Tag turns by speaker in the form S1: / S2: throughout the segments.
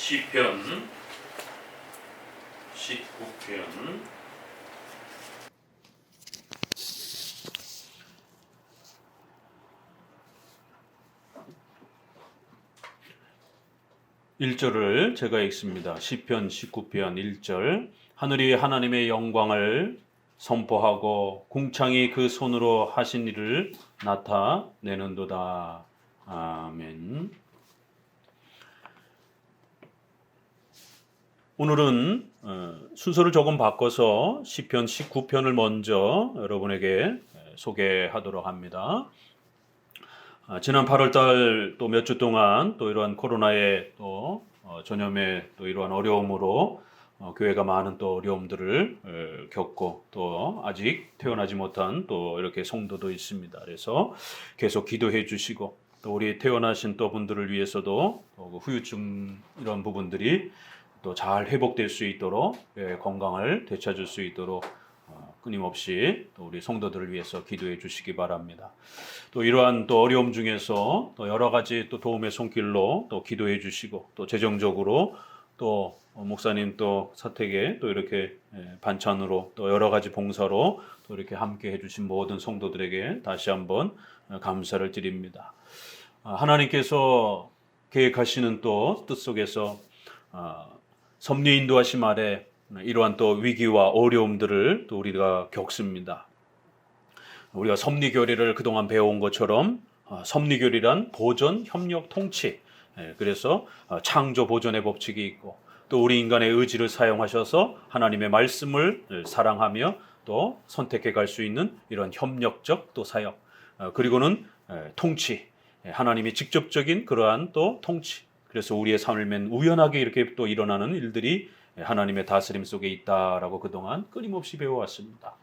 S1: 시편 19편 1절을 제가 읽습니다. 시편 19편 1절. 하늘이 하나님의 영광을 선포하고 궁창이 그 손으로 하신 일을 나타내는도다. 아멘. 오늘은 순서를 조금 바꿔서 시편 19편을 먼저 여러분에게 소개하도록 합니다. 지난 8월달 또 몇 주 동안 또 이러한 코로나의 또 전염의 또 이러한 어려움으로 교회가 많은 또 어려움들을 겪고 또 아직 태어나지 못한 또 이렇게 성도도 있습니다. 그래서 계속 기도해 주시고 또 우리 태어나신 또 분들을 위해서도 또 후유증 이런 부분들이 또 잘 회복될 수 있도록 건강을 되찾을 수 있도록 끊임없이 또 우리 성도들을 위해서 기도해 주시기 바랍니다. 또 이러한 또 어려움 중에서 또 여러 가지 또 도움의 손길로 또 기도해 주시고 또 재정적으로 또 목사님 또 사택에 또 이렇게 반찬으로 또 여러 가지 봉사로 또 이렇게 함께 해주신 모든 성도들에게 다시 한번 감사를 드립니다. 하나님께서 계획하시는 또 뜻 속에서 섭리 인도하심 아래 이러한 또 위기와 어려움들을 또 우리가 겪습니다. 우리가 섭리교리를 그동안 배워온 것처럼 섭리교리란 보존, 협력, 통치. 그래서 창조 보존의 법칙이 있고 또 우리 인간의 의지를 사용하셔서 하나님의 말씀을 사랑하며 또 선택해 갈 수 있는 이런 협력적 또 사역. 그리고는 통치. 하나님이 직접적인 그러한 또 통치. 그래서 우리의 삶에는 우연하게 이렇게 또 일어나는 일들이 하나님의 다스림 속에 있다라고 그동안 끊임없이 배워왔습니다.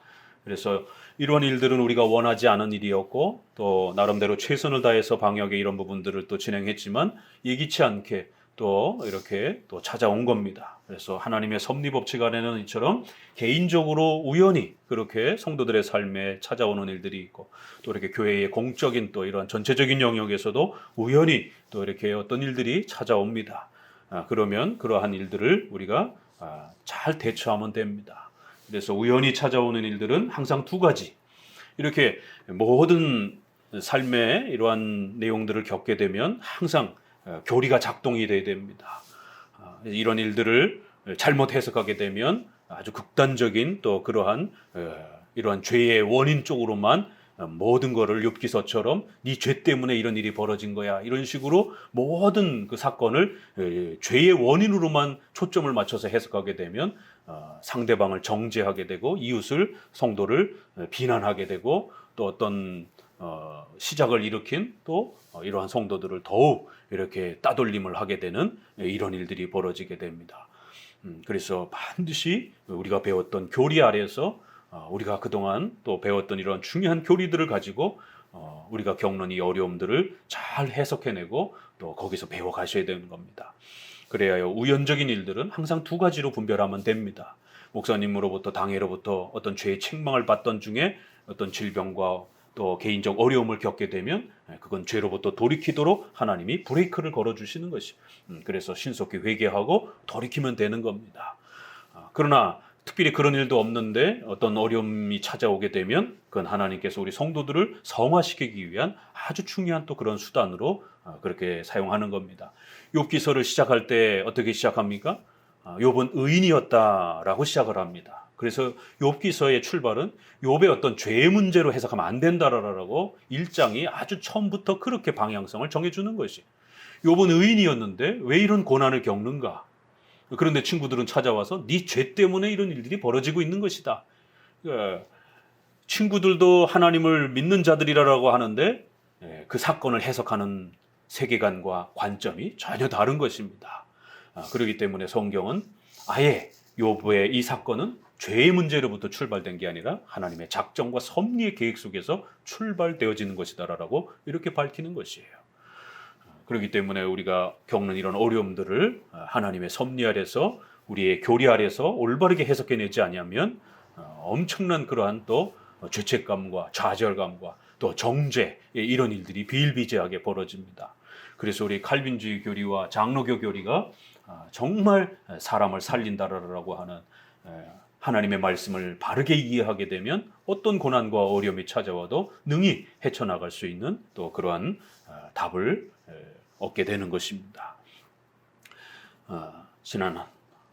S1: 그래서 이런 일들은 우리가 원하지 않은 일이었고 또 나름대로 최선을 다해서 방역의 이런 부분들을 또 진행했지만 예기치 않게 또 이렇게 또 찾아온 겁니다. 그래서 하나님의 섭리 법칙 안에는 이처럼 개인적으로 우연히 그렇게 성도들의 삶에 찾아오는 일들이 있고 또 이렇게 교회의 공적인 또 이런 전체적인 영역에서도 우연히 또 이렇게 어떤 일들이 찾아옵니다. 그러면 그러한 일들을 우리가 잘 대처하면 됩니다. 그래서 우연히 찾아오는 일들은 항상 두 가지. 이렇게 모든 삶의 이러한 내용들을 겪게 되면 항상 교리가 작동이 돼야 됩니다. 이런 일들을 잘못 해석하게 되면 아주 극단적인 또 그러한 이러한 죄의 원인 쪽으로만 모든 거를 욥기서처럼 네 죄 때문에 이런 일이 벌어진 거야 이런 식으로 모든 그 사건을 죄의 원인으로만 초점을 맞춰서 해석하게 되면 상대방을 정죄하게 되고 이웃을 성도를 비난하게 되고 또 어떤 시작을 일으킨 또 이러한 성도들을 더욱 이렇게 따돌림을 하게 되는 이런 일들이 벌어지게 됩니다. 그래서 반드시 우리가 배웠던 교리 아래에서 우리가 그동안 또 배웠던 이런 중요한 교리들을 가지고 우리가 겪는 이 어려움들을 잘 해석해내고 또 거기서 배워가셔야 되는 겁니다. 그래야 우연적인 일들은 항상 두 가지로 분별하면 됩니다. 목사님으로부터 당회로부터 어떤 죄의 책망을 받던 중에 어떤 질병과 또 개인적 어려움을 겪게 되면 그건 죄로부터 돌이키도록 하나님이 브레이크를 걸어주시는 것이 그래서 신속히 회개하고 돌이키면 되는 겁니다. 그러나 특별히 그런 일도 없는데 어떤 어려움이 찾아오게 되면 그건 하나님께서 우리 성도들을 성화시키기 위한 아주 중요한 또 그런 수단으로 그렇게 사용하는 겁니다. 욥기서를 시작할 때 어떻게 시작합니까? 욥은 의인이었다라고 시작을 합니다. 그래서 욥기서의 출발은 욥의 어떤 죄의 문제로 해석하면 안 된다라고 1장이 아주 처음부터 그렇게 방향성을 정해주는 것이. 욥은 의인이었는데 왜 이런 고난을 겪는가? 그런데 친구들은 찾아와서 네 죄 때문에 이런 일들이 벌어지고 있는 것이다. 친구들도 하나님을 믿는 자들이라고 하는데 그 사건을 해석하는 세계관과 관점이 전혀 다른 것입니다. 그렇기 때문에 성경은 아예 욥의 이 사건은 죄의 문제로부터 출발된 게 아니라 하나님의 작정과 섭리의 계획 속에서 출발되어지는 것이다라고 이렇게 밝히는 것이에요. 그렇기 때문에 우리가 겪는 이런 어려움들을 하나님의 섭리 아래서 우리의 교리 아래서 올바르게 해석해내지 아니하면 엄청난 그러한 또 죄책감과 좌절감과 또 정죄 이런 일들이 비일비재하게 벌어집니다. 그래서 우리 칼빈주의 교리와 장로교 교리가 정말 사람을 살린다라고 하는 하나님의 말씀을 바르게 이해하게 되면 어떤 고난과 어려움이 찾아와도 능히 헤쳐나갈 수 있는 또 그러한 답을 얻게 되는 것입니다. 지난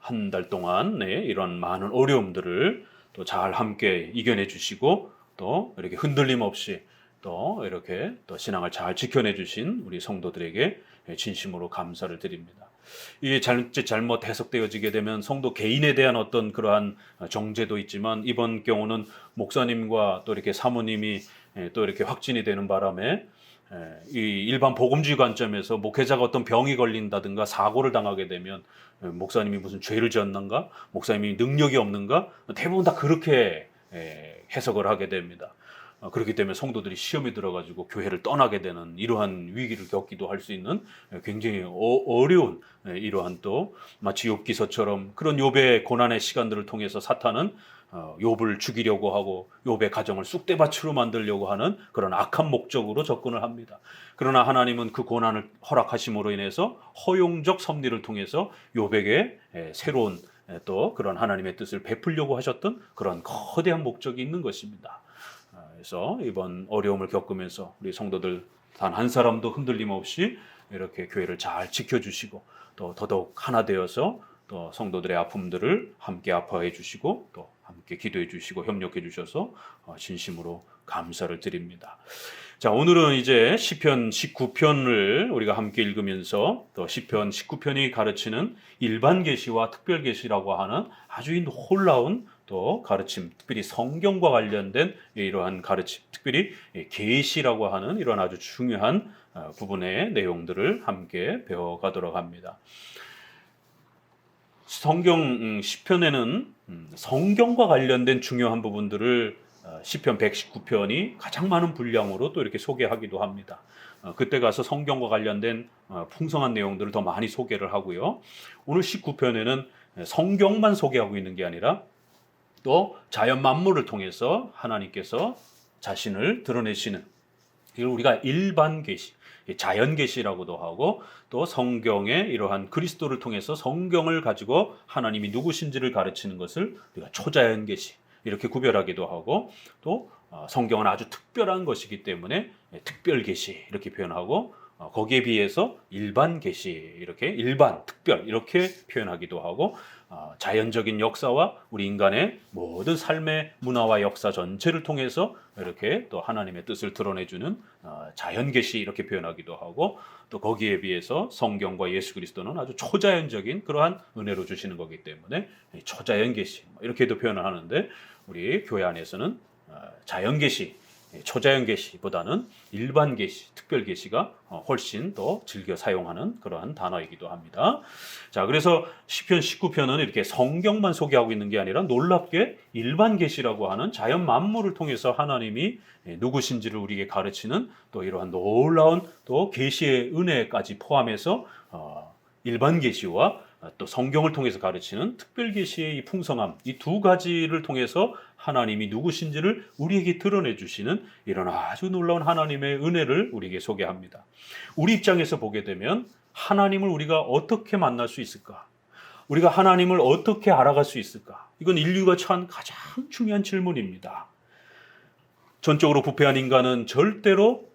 S1: 한 달 동안 이런 많은 어려움들을 또 잘 함께 이겨내 주시고 또 이렇게 흔들림 없이 또 이렇게 또 신앙을 잘 지켜내 주신 우리 성도들에게 진심으로 감사를 드립니다. 이게 잘못 해석되어지게 되면 성도 개인에 대한 어떤 그러한 정죄도 있지만 이번 경우는 목사님과 또 이렇게 사모님이 또 이렇게 확진이 되는 바람에 이 일반 복음주의 관점에서 목회자가 어떤 병이 걸린다든가 사고를 당하게 되면 목사님이 무슨 죄를 지었는가, 목사님이 능력이 없는가, 대부분 다 그렇게 해석을 하게 됩니다. 그렇기 때문에 성도들이 시험에 들어가지고 교회를 떠나게 되는 이러한 위기를 겪기도 할 수 있는 굉장히 어려운 이러한 또 마치 욥기서처럼 그런 욥의 고난의 시간들을 통해서 사탄은 욥을 죽이려고 하고 욥의 가정을 쑥대밭으로 만들려고 하는 그런 악한 목적으로 접근을 합니다. 그러나 하나님은 그 고난을 허락하심으로 인해서 허용적 섭리를 통해서 욥에게 새로운 또 그런 하나님의 뜻을 베풀려고 하셨던 그런 거대한 목적이 있는 것입니다. 그래서 이번 어려움을 겪으면서 우리 성도들 단 한 사람도 흔들림 없이 이렇게 교회를 잘 지켜주시고 또 더더욱 하나 되어서 또 성도들의 아픔들을 함께 아파해 주시고 또 함께 기도해 주시고 협력해 주셔서 진심으로 감사를 드립니다. 자, 오늘은 이제 시편 19편을 우리가 함께 읽으면서 또 시편 19편이 가르치는 일반 계시와 특별 계시라고 하는 아주 놀라운 또 가르침, 특별히 성경과 관련된 이러한 가르침, 특별히 계시라고 하는 이런 아주 중요한 부분의 내용들을 함께 배워가도록 합니다. 성경 시편에는 성경과 관련된 중요한 부분들을 시편 119편이 가장 많은 분량으로 또 이렇게 소개하기도 합니다. 그때 가서 성경과 관련된 풍성한 내용들을 더 많이 소개를 하고요. 오늘 19편에는 성경만 소개하고 있는 게 아니라 또 자연 만물을 통해서 하나님께서 자신을 드러내시는 이걸 우리가 일반 계시, 자연 계시라고도 하고 또 성경의 이러한 그리스도를 통해서 성경을 가지고 하나님이 누구신지를 가르치는 것을 우리가 초자연 계시 이렇게 구별하기도 하고 또 성경은 아주 특별한 것이기 때문에 특별 계시 이렇게 표현하고 거기에 비해서 일반 계시 이렇게 일반 특별 이렇게 표현하기도 하고 자연적인 역사와 우리 인간의 모든 삶의 문화와 역사 전체를 통해서 이렇게 또 하나님의 뜻을 드러내주는 자연 계시 이렇게 표현하기도 하고 또 거기에 비해서 성경과 예수 그리스도는 아주 초자연적인 그러한 은혜로 주시는 거기 때문에 초자연 계시 이렇게도 표현을 하는데 우리 교회 안에서는 자연 계시 초자연 계시보다는 일반 계시, 특별 계시가 훨씬 더 즐겨 사용하는 그러한 단어이기도 합니다. 자, 그래서 시편 19편은 이렇게 성경만 소개하고 있는 게 아니라 놀랍게 일반 계시라고 하는 자연 만물을 통해서 하나님이 누구신지를 우리에게 가르치는 또 이러한 놀라운 또 계시의 은혜까지 포함해서 일반 계시와 또 성경을 통해서 가르치는 특별 계시의 이 풍성함, 이 두 가지를 통해서 하나님이 누구신지를 우리에게 드러내 주시는 이런 아주 놀라운 하나님의 은혜를 우리에게 소개합니다. 우리 입장에서 보게 되면 하나님을 우리가 어떻게 만날 수 있을까? 우리가 하나님을 어떻게 알아갈 수 있을까? 이건 인류가 처한 가장 중요한 질문입니다. 전적으로 부패한 인간은 절대로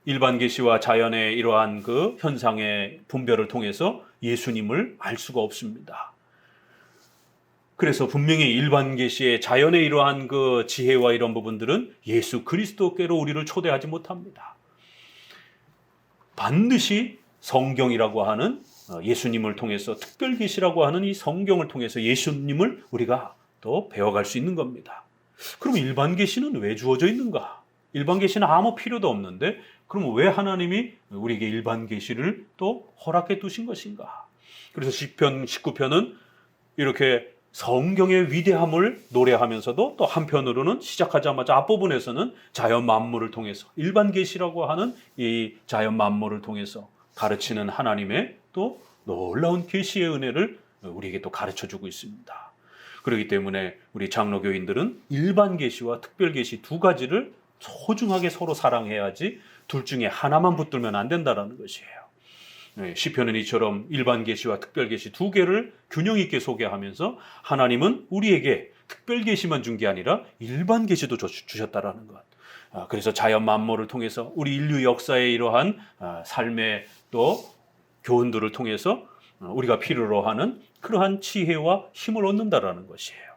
S1: 일반 계시와 자연의 이러한 그 현상의 분별을 통해서 예수님을 알 수가 없습니다. 그래서 분명히 일반 계시의 자연의 이러한 그 지혜와 이런 부분들은 예수 그리스도께로 우리를 초대하지 못합니다. 반드시 성경이라고 하는 예수님을 통해서 특별 계시라고 하는 이 성경을 통해서 예수님을 우리가 또 배워갈 수 있는 겁니다. 그럼 일반 계시는 왜 주어져 있는가? 일반 계시는 아무 필요도 없는데 그럼 왜 하나님이 우리에게 일반 계시를 또 허락해 두신 것인가? 그래서 시편 19편은 이렇게 성경의 위대함을 노래하면서도 또 한편으로는 시작하자마자 앞부분에서는 자연 만물을 통해서 일반 계시라고 하는 이 자연 만물을 통해서 가르치는 하나님의 또 놀라운 계시의 은혜를 우리에게 또 가르쳐 주고 있습니다. 그렇기 때문에 우리 장로교인들은 일반 계시와 특별 계시 두 가지를 소중하게 서로 사랑해야지 둘 중에 하나만 붙들면 안 된다라는 것이에요. 시편은 이처럼 일반 계시와 특별 계시 두 개를 균형 있게 소개하면서 하나님은 우리에게 특별 계시만 준 게 아니라 일반 계시도 주셨다라는 것. 그래서 자연 만물을 통해서 우리 인류 역사의 이러한 삶의 또 교훈들을 통해서 우리가 필요로 하는 그러한 지혜와 힘을 얻는다라는 것이에요.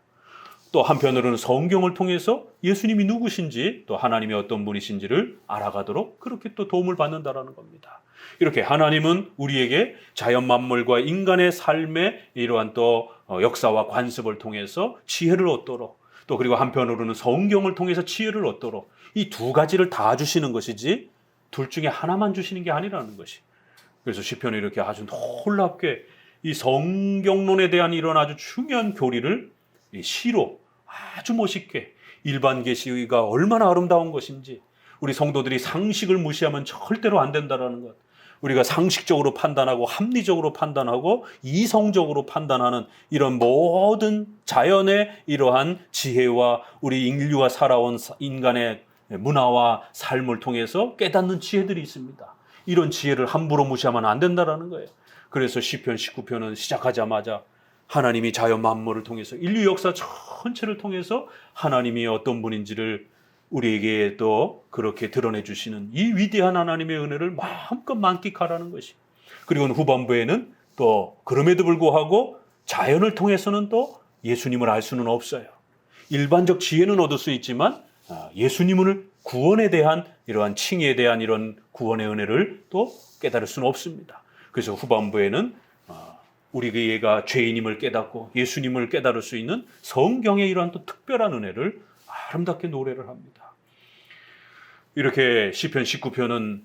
S1: 또 한편으로는 성경을 통해서 예수님이 누구신지 또 하나님이 어떤 분이신지를 알아가도록 그렇게 또 도움을 받는다라는 겁니다. 이렇게 하나님은 우리에게 자연 만물과 인간의 삶의 이러한 또 역사와 관습을 통해서 지혜를 얻도록 또 그리고 한편으로는 성경을 통해서 지혜를 얻도록 이 두 가지를 다 주시는 것이지 둘 중에 하나만 주시는 게 아니라는 것이. 그래서 시편이 이렇게 아주 놀랍게 이 성경론에 대한 이런 아주 중요한 교리를 이 시로 아주 멋있게 일반 계시가 얼마나 아름다운 것인지 우리 성도들이 상식을 무시하면 절대로 안 된다라는 것. 우리가 상식적으로 판단하고 합리적으로 판단하고 이성적으로 판단하는 이런 모든 자연의 이러한 지혜와 우리 인류가 살아온 인간의 문화와 삶을 통해서 깨닫는 지혜들이 있습니다. 이런 지혜를 함부로 무시하면 안 된다라는 거예요. 그래서 시편 19편은 시작하자마자 하나님이 자연 만물을 통해서 인류 역사 전체를 통해서 하나님이 어떤 분인지를 우리에게 또 그렇게 드러내 주시는 이 위대한 하나님의 은혜를 마음껏 만끽하라는 것이. 그리고 후반부에는 또 그럼에도 불구하고 자연을 통해서는 또 예수님을 알 수는 없어요. 일반적 지혜는 얻을 수 있지만 예수님을 구원에 대한 이러한 칭의에 대한 이런 구원의 은혜를 또 깨달을 수는 없습니다. 그래서 후반부에는 우리가 죄인임을 깨닫고 예수님을 깨달을 수 있는 성경의 이러한 또 특별한 은혜를 아름답게 노래를 합니다. 이렇게 시편 19편은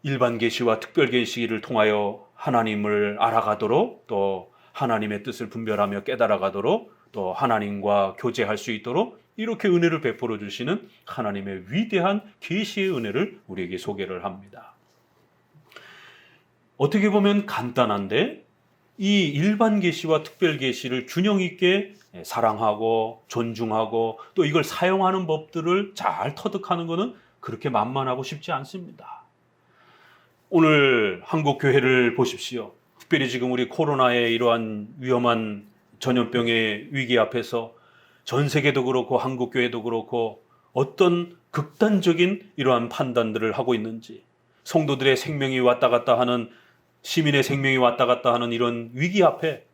S1: 일반 계시와 특별 계시를 통하여 하나님을 알아가도록 또 하나님의 뜻을 분별하며 깨달아가도록 또 하나님과 교제할 수 있도록 이렇게 은혜를 베풀어 주시는 하나님의 위대한 계시의 은혜를 우리에게 소개를 합니다. 어떻게 보면 간단한데 이 일반 계시와 특별 계시를 균형 있게 사랑하고 존중하고 또 이걸 사용하는 법들을 잘 터득하는 것은 그렇게 만만하고 쉽지 않습니다. 오늘 한국 교회를 보십시오. 특별히 지금 우리 코로나의 이러한 위험한 전염병의 위기 앞에서 전 세계도 그렇고 한국 교회도 그렇고 어떤 극단적인 이러한 판단들을 하고 있는지, 성도들의 생명이 왔다 갔다 하는, 시민의 생명이 왔다 갔다 하는 이런 위기 앞에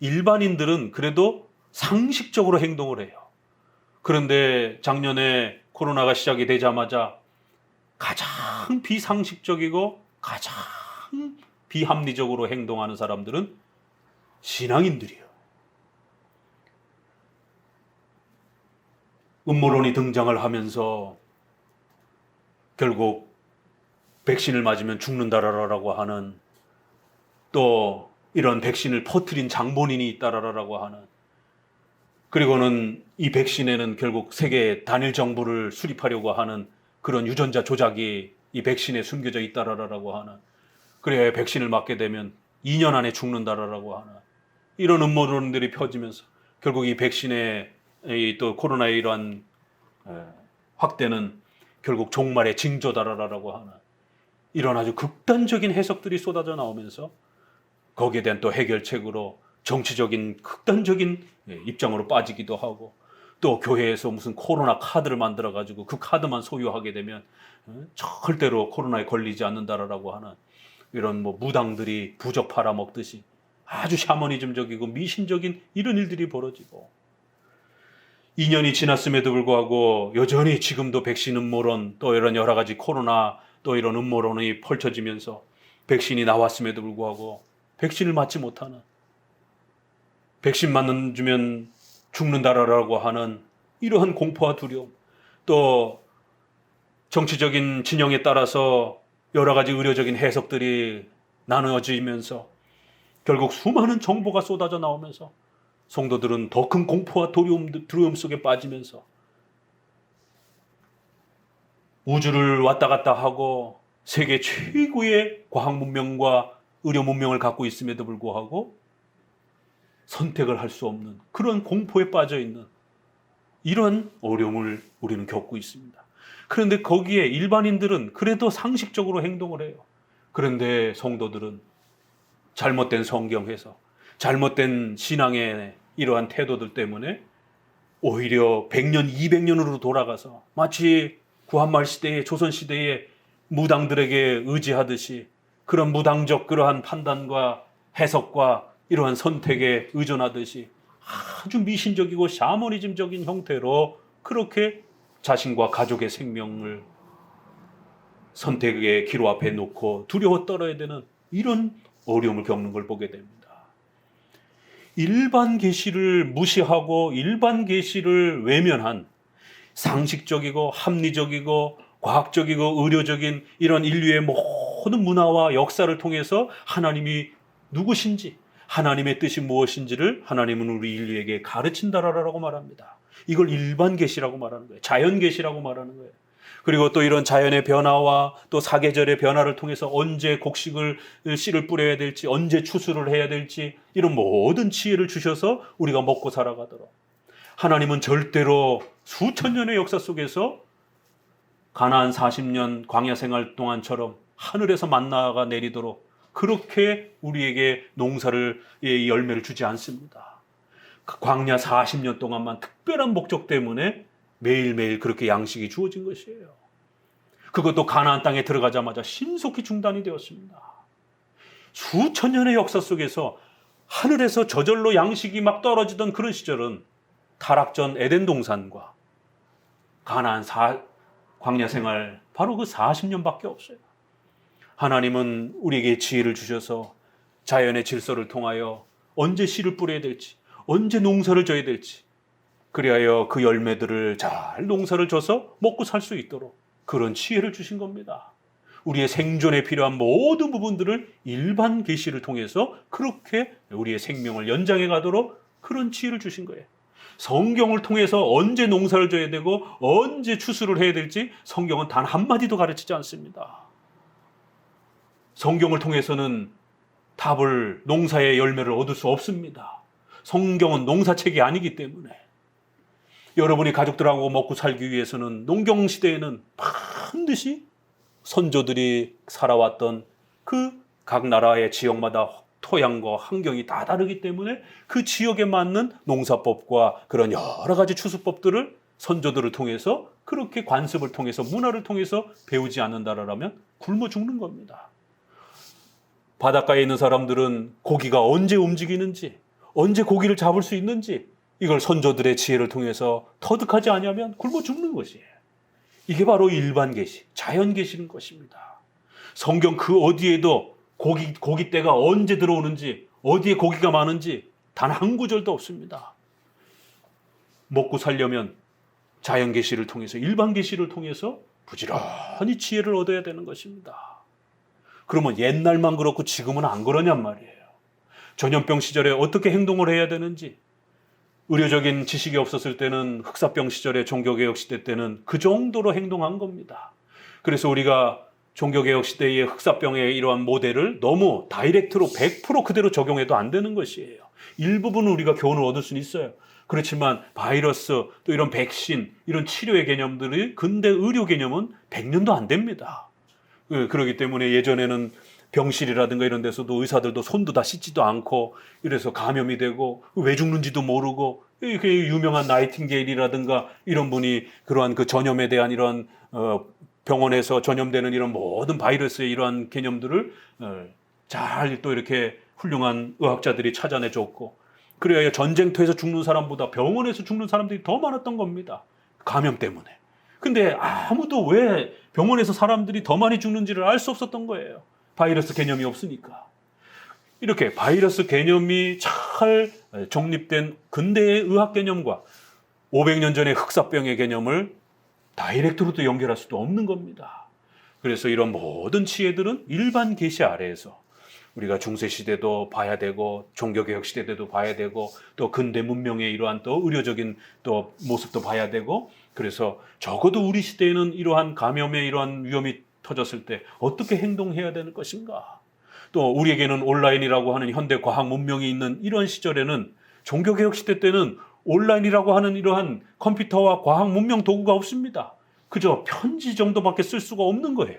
S1: 일반인들은 그래도 상식적으로 행동을 해요. 그런데 작년에 코로나가 시작이 되자마자 가장 비상식적이고 가장 비합리적으로 행동하는 사람들은 신앙인들이에요. 음모론이 등장을 하면서 결국 백신을 맞으면 죽는다라고 하는, 또 이런 백신을 퍼뜨린 장본인이 있다라고 하는, 그리고는 이 백신에는 결국 세계 단일 정부를 수립하려고 하는 그런 유전자 조작이 이 백신에 숨겨져 있다라고 하는, 그래야 백신을 맞게 되면 2년 안에 죽는다라고 하는 이런 음모론들이 펴지면서 결국 이 백신의 또 코로나의 이러한 확대는 결국 종말의 징조다라고 하는 이런 아주 극단적인 해석들이 쏟아져 나오면서 거기에 대한 또 해결책으로 정치적인 극단적인 입장으로 빠지기도 하고, 또 교회에서 무슨 코로나 카드를 만들어 가지고 그 카드만 소유하게 되면 절대로 코로나에 걸리지 않는다라고 하는 이런 무당들이 부적 팔아먹듯이 아주 샤머니즘적이고 미신적인 이런 일들이 벌어지고, 2년이 지났음에도 불구하고 여전히 지금도 백신 음모론 또 이런 여러 가지 코로나 또 이런 음모론이 펼쳐지면서 백신이 나왔음에도 불구하고 백신을 맞지 못하는, 백신 맞으면 죽는다라고 하는 이러한 공포와 두려움, 또 정치적인 진영에 따라서 여러 가지 의료적인 해석들이 나누어지면서 결국 수많은 정보가 쏟아져 나오면서 성도들은 더 큰 공포와 두려움 속에 빠지면서 우주를 왔다 갔다 하고 세계 최고의 과학 문명과 의료 문명을 갖고 있음에도 불구하고 선택을 할 수 없는 그런 공포에 빠져 있는 이런 어려움을 우리는 겪고 있습니다. 그런데 거기에 일반인들은 그래도 상식적으로 행동을 해요. 그런데 성도들은 잘못된 성경 해석, 잘못된 신앙의 이러한 태도들 때문에 오히려 100년, 200년으로 돌아가서 마치 구한말 시대의 조선 시대의 무당들에게 의지하듯이 그런 무당적 그러한 판단과 해석과 이러한 선택에 의존하듯이 아주 미신적이고 샤머니즘적인 형태로 그렇게 자신과 가족의 생명을 선택의 기로 앞에 놓고 두려워 떨어야 되는 이런 어려움을 겪는 걸 보게 됩니다. 일반 계시를 무시하고 일반 계시를 외면한 상식적이고 합리적이고 과학적이고 의료적인 이런 인류의 모든 문화와 역사를 통해서 하나님이 누구신지, 하나님의 뜻이 무엇인지를 하나님은 우리 인류에게 가르친다라고 말합니다. 이걸 일반 계시라고 말하는 거예요. 자연 계시라고 말하는 거예요. 그리고 또 이런 자연의 변화와 또 사계절의 변화를 통해서 언제 씨를 뿌려야 될지, 언제 추수를 해야 될지 이런 모든 지혜를 주셔서 우리가 먹고 살아가도록, 하나님은 절대로 수천 년의 역사 속에서 가나안 40년 광야 생활 동안처럼 하늘에서 만나가 내리도록 그렇게 우리에게 농사의 열매를 주지 않습니다. 그 광야 40년 동안만 특별한 목적 때문에 매일매일 그렇게 양식이 주어진 것이에요. 그것도 가나안 땅에 들어가자마자 신속히 중단이 되었습니다. 수천 년의 역사 속에서 하늘에서 저절로 양식이 막 떨어지던 그런 시절은 타락전 에덴 동산과 가나안 광야 생활 바로 그 40년밖에 없어요. 하나님은 우리에게 지혜를 주셔서 자연의 질서를 통하여 언제 씨를 뿌려야 될지, 언제 농사를 져야 될지, 그리하여 그 열매들을 잘 농사를 져서 먹고 살 수 있도록 그런 지혜를 주신 겁니다. 우리의 생존에 필요한 모든 부분들을 일반 계시를 통해서 그렇게 우리의 생명을 연장해 가도록 그런 지혜를 주신 거예요. 성경을 통해서 언제 농사를 져야 되고 언제 추수를 해야 될지 성경은 단 한마디도 가르치지 않습니다. 성경을 통해서는 농사의 열매를 얻을 수 없습니다. 성경은 농사책이 아니기 때문에. 여러분이 가족들하고 먹고 살기 위해서는 농경 시대에는 반드시 선조들이 살아왔던 그 각 나라의 지역마다 토양과 환경이 다 다르기 때문에 그 지역에 맞는 농사법과 그런 여러 가지 추수법들을 선조들을 통해서 그렇게 관습을 통해서 문화를 통해서 배우지 않는다라면 굶어 죽는 겁니다. 바닷가에 있는 사람들은 고기가 언제 움직이는지, 언제 고기를 잡을 수 있는지 이걸 선조들의 지혜를 통해서 터득하지 않으면 굶어 죽는 것이에요. 이게 바로 일반 계시, 자연 계시는 것입니다. 성경 그 어디에도 고기떼가 언제 들어오는지, 어디에 고기가 많은지 단 한 구절도 없습니다. 먹고 살려면 자연 계시를 통해서, 일반 계시를 통해서 부지런히 지혜를 얻어야 되는 것입니다. 그러면 옛날만 그렇고 지금은 안 그러냔 말이에요. 전염병 시절에 어떻게 행동을 해야 되는지, 의료적인 지식이 없었을 때는 흑사병 시절에 종교개혁 시대 때는 그 정도로 행동한 겁니다. 그래서 우리가 종교개혁 시대의 흑사병의 이러한 모델을 너무 다이렉트로 100% 그대로 적용해도 안 되는 것이에요. 일부분은 우리가 교훈을 얻을 수는 있어요. 그렇지만 바이러스 또 이런 백신 이런 치료의 개념들이 근대 의료 개념은 100년도 안 됩니다. 그렇기 때문에 예전에는 병실이라든가 이런 데서도 의사들도 손도 다 씻지도 않고 이래서 감염이 되고 왜 죽는지도 모르고, 유명한 나이팅게일이라든가 이런 분이 그러한 그 전염에 대한 이런 병원에서 전염되는 이런 모든 바이러스의 이러한 개념들을 잘 또 이렇게 훌륭한 의학자들이 찾아내줬고, 그래야 전쟁터에서 죽는 사람보다 병원에서 죽는 사람들이 더 많았던 겁니다. 감염 때문에. 근데 아무도 왜 병원에서 사람들이 더 많이 죽는지를 알 수 없었던 거예요. 바이러스 개념이 없으니까. 이렇게 바이러스 개념이 잘 정립된 근대의 의학 개념과 500년 전의 흑사병의 개념을 다이렉트로도 연결할 수도 없는 겁니다. 그래서 이런 모든 지혜들은 일반 계시 아래에서 우리가 중세시대도 봐야 되고 종교개혁 시대 때도 봐야 되고 또 근대 문명의 이러한 또 의료적인 또 모습도 봐야 되고, 그래서 적어도 우리 시대에는 이러한 감염의 이러한 위험이 터졌을 때 어떻게 행동해야 되는 것인가, 또 우리에게는 온라인이라고 하는 현대 과학 문명이 있는 이런 시절에는 종교개혁 시대 때는 온라인이라고 하는 이러한 컴퓨터와 과학 문명 도구가 없습니다. 그저 편지 정도밖에 쓸 수가 없는 거예요.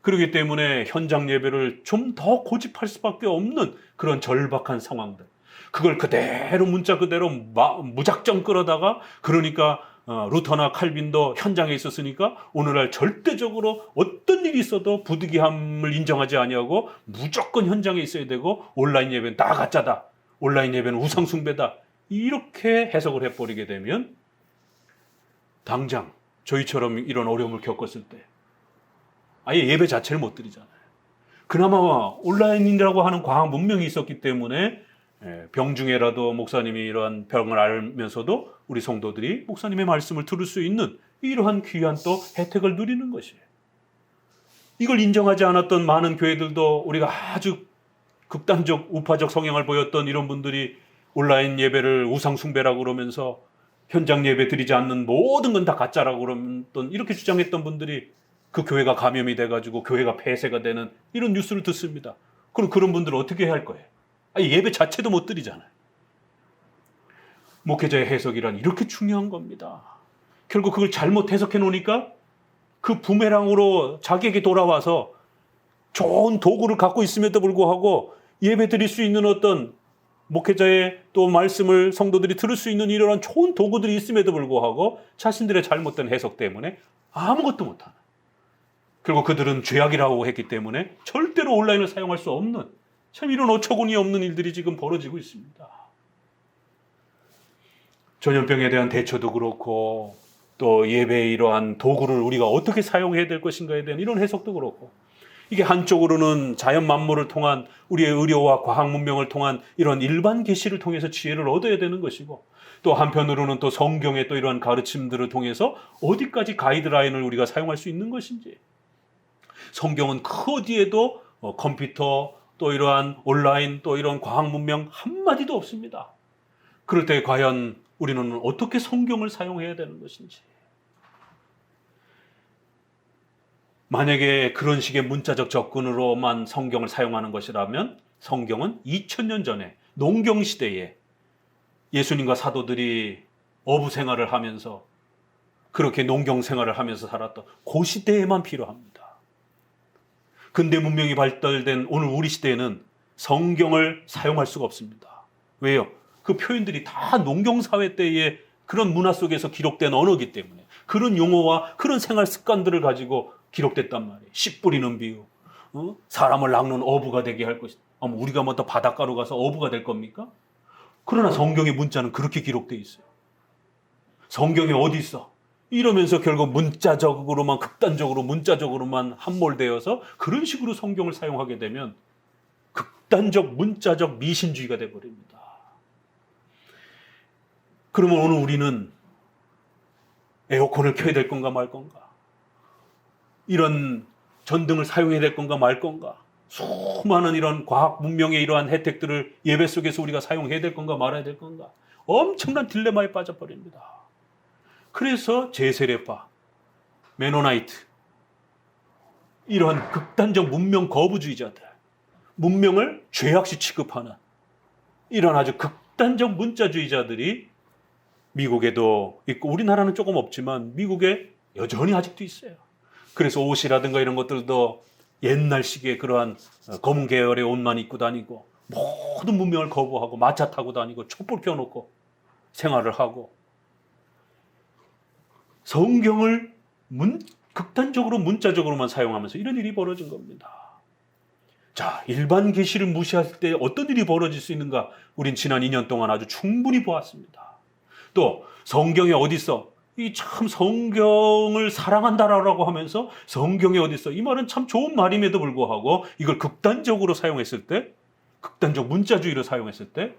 S1: 그렇기 때문에 현장 예배를 좀 더 고집할 수밖에 없는 그런 절박한 상황들. 그걸 그대로 문자 그대로 무작정 끌어다가 그러니까 루터나 칼빈도 현장에 있었으니까 오늘날 절대적으로 어떤 일이 있어도 부득이함을 인정하지 아니하고 무조건 현장에 있어야 되고 온라인 예배는 다 가짜다. 온라인 예배는 우상 숭배다. 이렇게 해석을 해버리게 되면 당장 저희처럼 이런 어려움을 겪었을 때 아예 예배 자체를 못 드리잖아요. 그나마 온라인이라고 하는 과학 문명이 있었기 때문에 병중에라도 목사님이 이러한 병을 알면서도 우리 성도들이 목사님의 말씀을 들을 수 있는 이러한 귀한 또 혜택을 누리는 것이에요. 이걸 인정하지 않았던 많은 교회들도 우리가 아주 극단적 우파적 성향을 보였던 이런 분들이 온라인 예배를 우상 숭배라고 그러면서 현장 예배 드리지 않는 모든 건 다 가짜라고 그러던 이렇게 주장했던 분들이 그 교회가 감염이 돼가지고 교회가 폐쇄가 되는 이런 뉴스를 듣습니다. 그럼 그런 분들은 어떻게 해야 할 거예요? 아니, 예배 자체도 못 드리잖아요. 목회자의 해석이란 이렇게 중요한 겁니다. 결국 그걸 잘못 해석해 놓으니까 그 부메랑으로 자기에게 돌아와서 좋은 도구를 갖고 있음에도 불구하고 예배 드릴 수 있는 어떤 목회자의 또 말씀을 성도들이 들을 수 있는 이러한 좋은 도구들이 있음에도 불구하고 자신들의 잘못된 해석 때문에 아무것도 못하는, 결국 그들은 죄악이라고 했기 때문에 절대로 온라인을 사용할 수 없는, 참 이런 어처구니 없는 일들이 지금 벌어지고 있습니다. 전염병에 대한 대처도 그렇고 또 예배의 이러한 도구를 우리가 어떻게 사용해야 될 것인가에 대한 이런 해석도 그렇고, 이게 한쪽으로는 자연 만물을 통한 우리의 의료와 과학 문명을 통한 이런 일반 계시를 통해서 지혜를 얻어야 되는 것이고, 또 한편으로는 또 성경의 또 이러한 가르침들을 통해서 어디까지 가이드라인을 우리가 사용할 수 있는 것인지. 성경은 그 어디에도 컴퓨터 또 이러한 온라인 또 이런 과학 문명 한마디도 없습니다. 그럴 때 과연 우리는 어떻게 성경을 사용해야 되는 것인지. 만약에 그런 식의 문자적 접근으로만 성경을 사용하는 것이라면 성경은 2000년 전에 농경시대에 예수님과 사도들이 어부 생활을 하면서 그렇게 농경 생활을 하면서 살았던 그 시대에만 필요합니다. 근대 문명이 발달된 오늘 우리 시대에는 성경을 사용할 수가 없습니다. 왜요? 그 표현들이 다 농경사회 때의 그런 문화 속에서 기록된 언어이기 때문에 그런 용어와 그런 생활 습관들을 가지고 기록됐단 말이에요. 씨 뿌리는 비유, 사람을 낚는 어부가 되게 할 것이다. 우리가 뭐 또 바닷가로 가서 어부가 될 겁니까? 그러나 성경의 문자는 그렇게 기록되어 있어요. 성경에 어디 있어? 이러면서 결국 문자적으로만, 극단적으로 문자적으로만 함몰되어서 그런 식으로 성경을 사용하게 되면 극단적 문자적 미신주의가 되어버립니다. 그러면 오늘 우리는 에어컨을 켜야 될 건가 말 건가? 이런 전등을 사용해야 될 건가 말 건가? 수많은 이런 과학 문명의 이러한 혜택들을 예배 속에서 우리가 사용해야 될 건가 말아야 될 건가? 엄청난 딜레마에 빠져버립니다. 그래서 제세례파, 메노나이트, 이러한 극단적 문명 거부주의자들, 문명을 죄악시 취급하는 이런 아주 극단적 문자주의자들이 미국에도 있고 우리나라는 조금 없지만 미국에 여전히 아직도 있어요. 그래서 옷이라든가 이런 것들도 옛날식의 그러한 검은 계열의 옷만 입고 다니고 모든 문명을 거부하고 마차 타고 다니고 촛불 켜놓고 생활을 하고 성경을 극단적으로 문자적으로만 사용하면서 이런 일이 벌어진 겁니다. 자, 일반 계시를 무시할 때 어떤 일이 벌어질 수 있는가? 우린 지난 2년 동안 아주 충분히 보았습니다. 또 성경에 어디 있어? 이 참 성경을 사랑한다라고 하면서 성경에 어디 있어? 이 말은 참 좋은 말임에도 불구하고 이걸 극단적으로 사용했을 때, 극단적 문자주의로 사용했을 때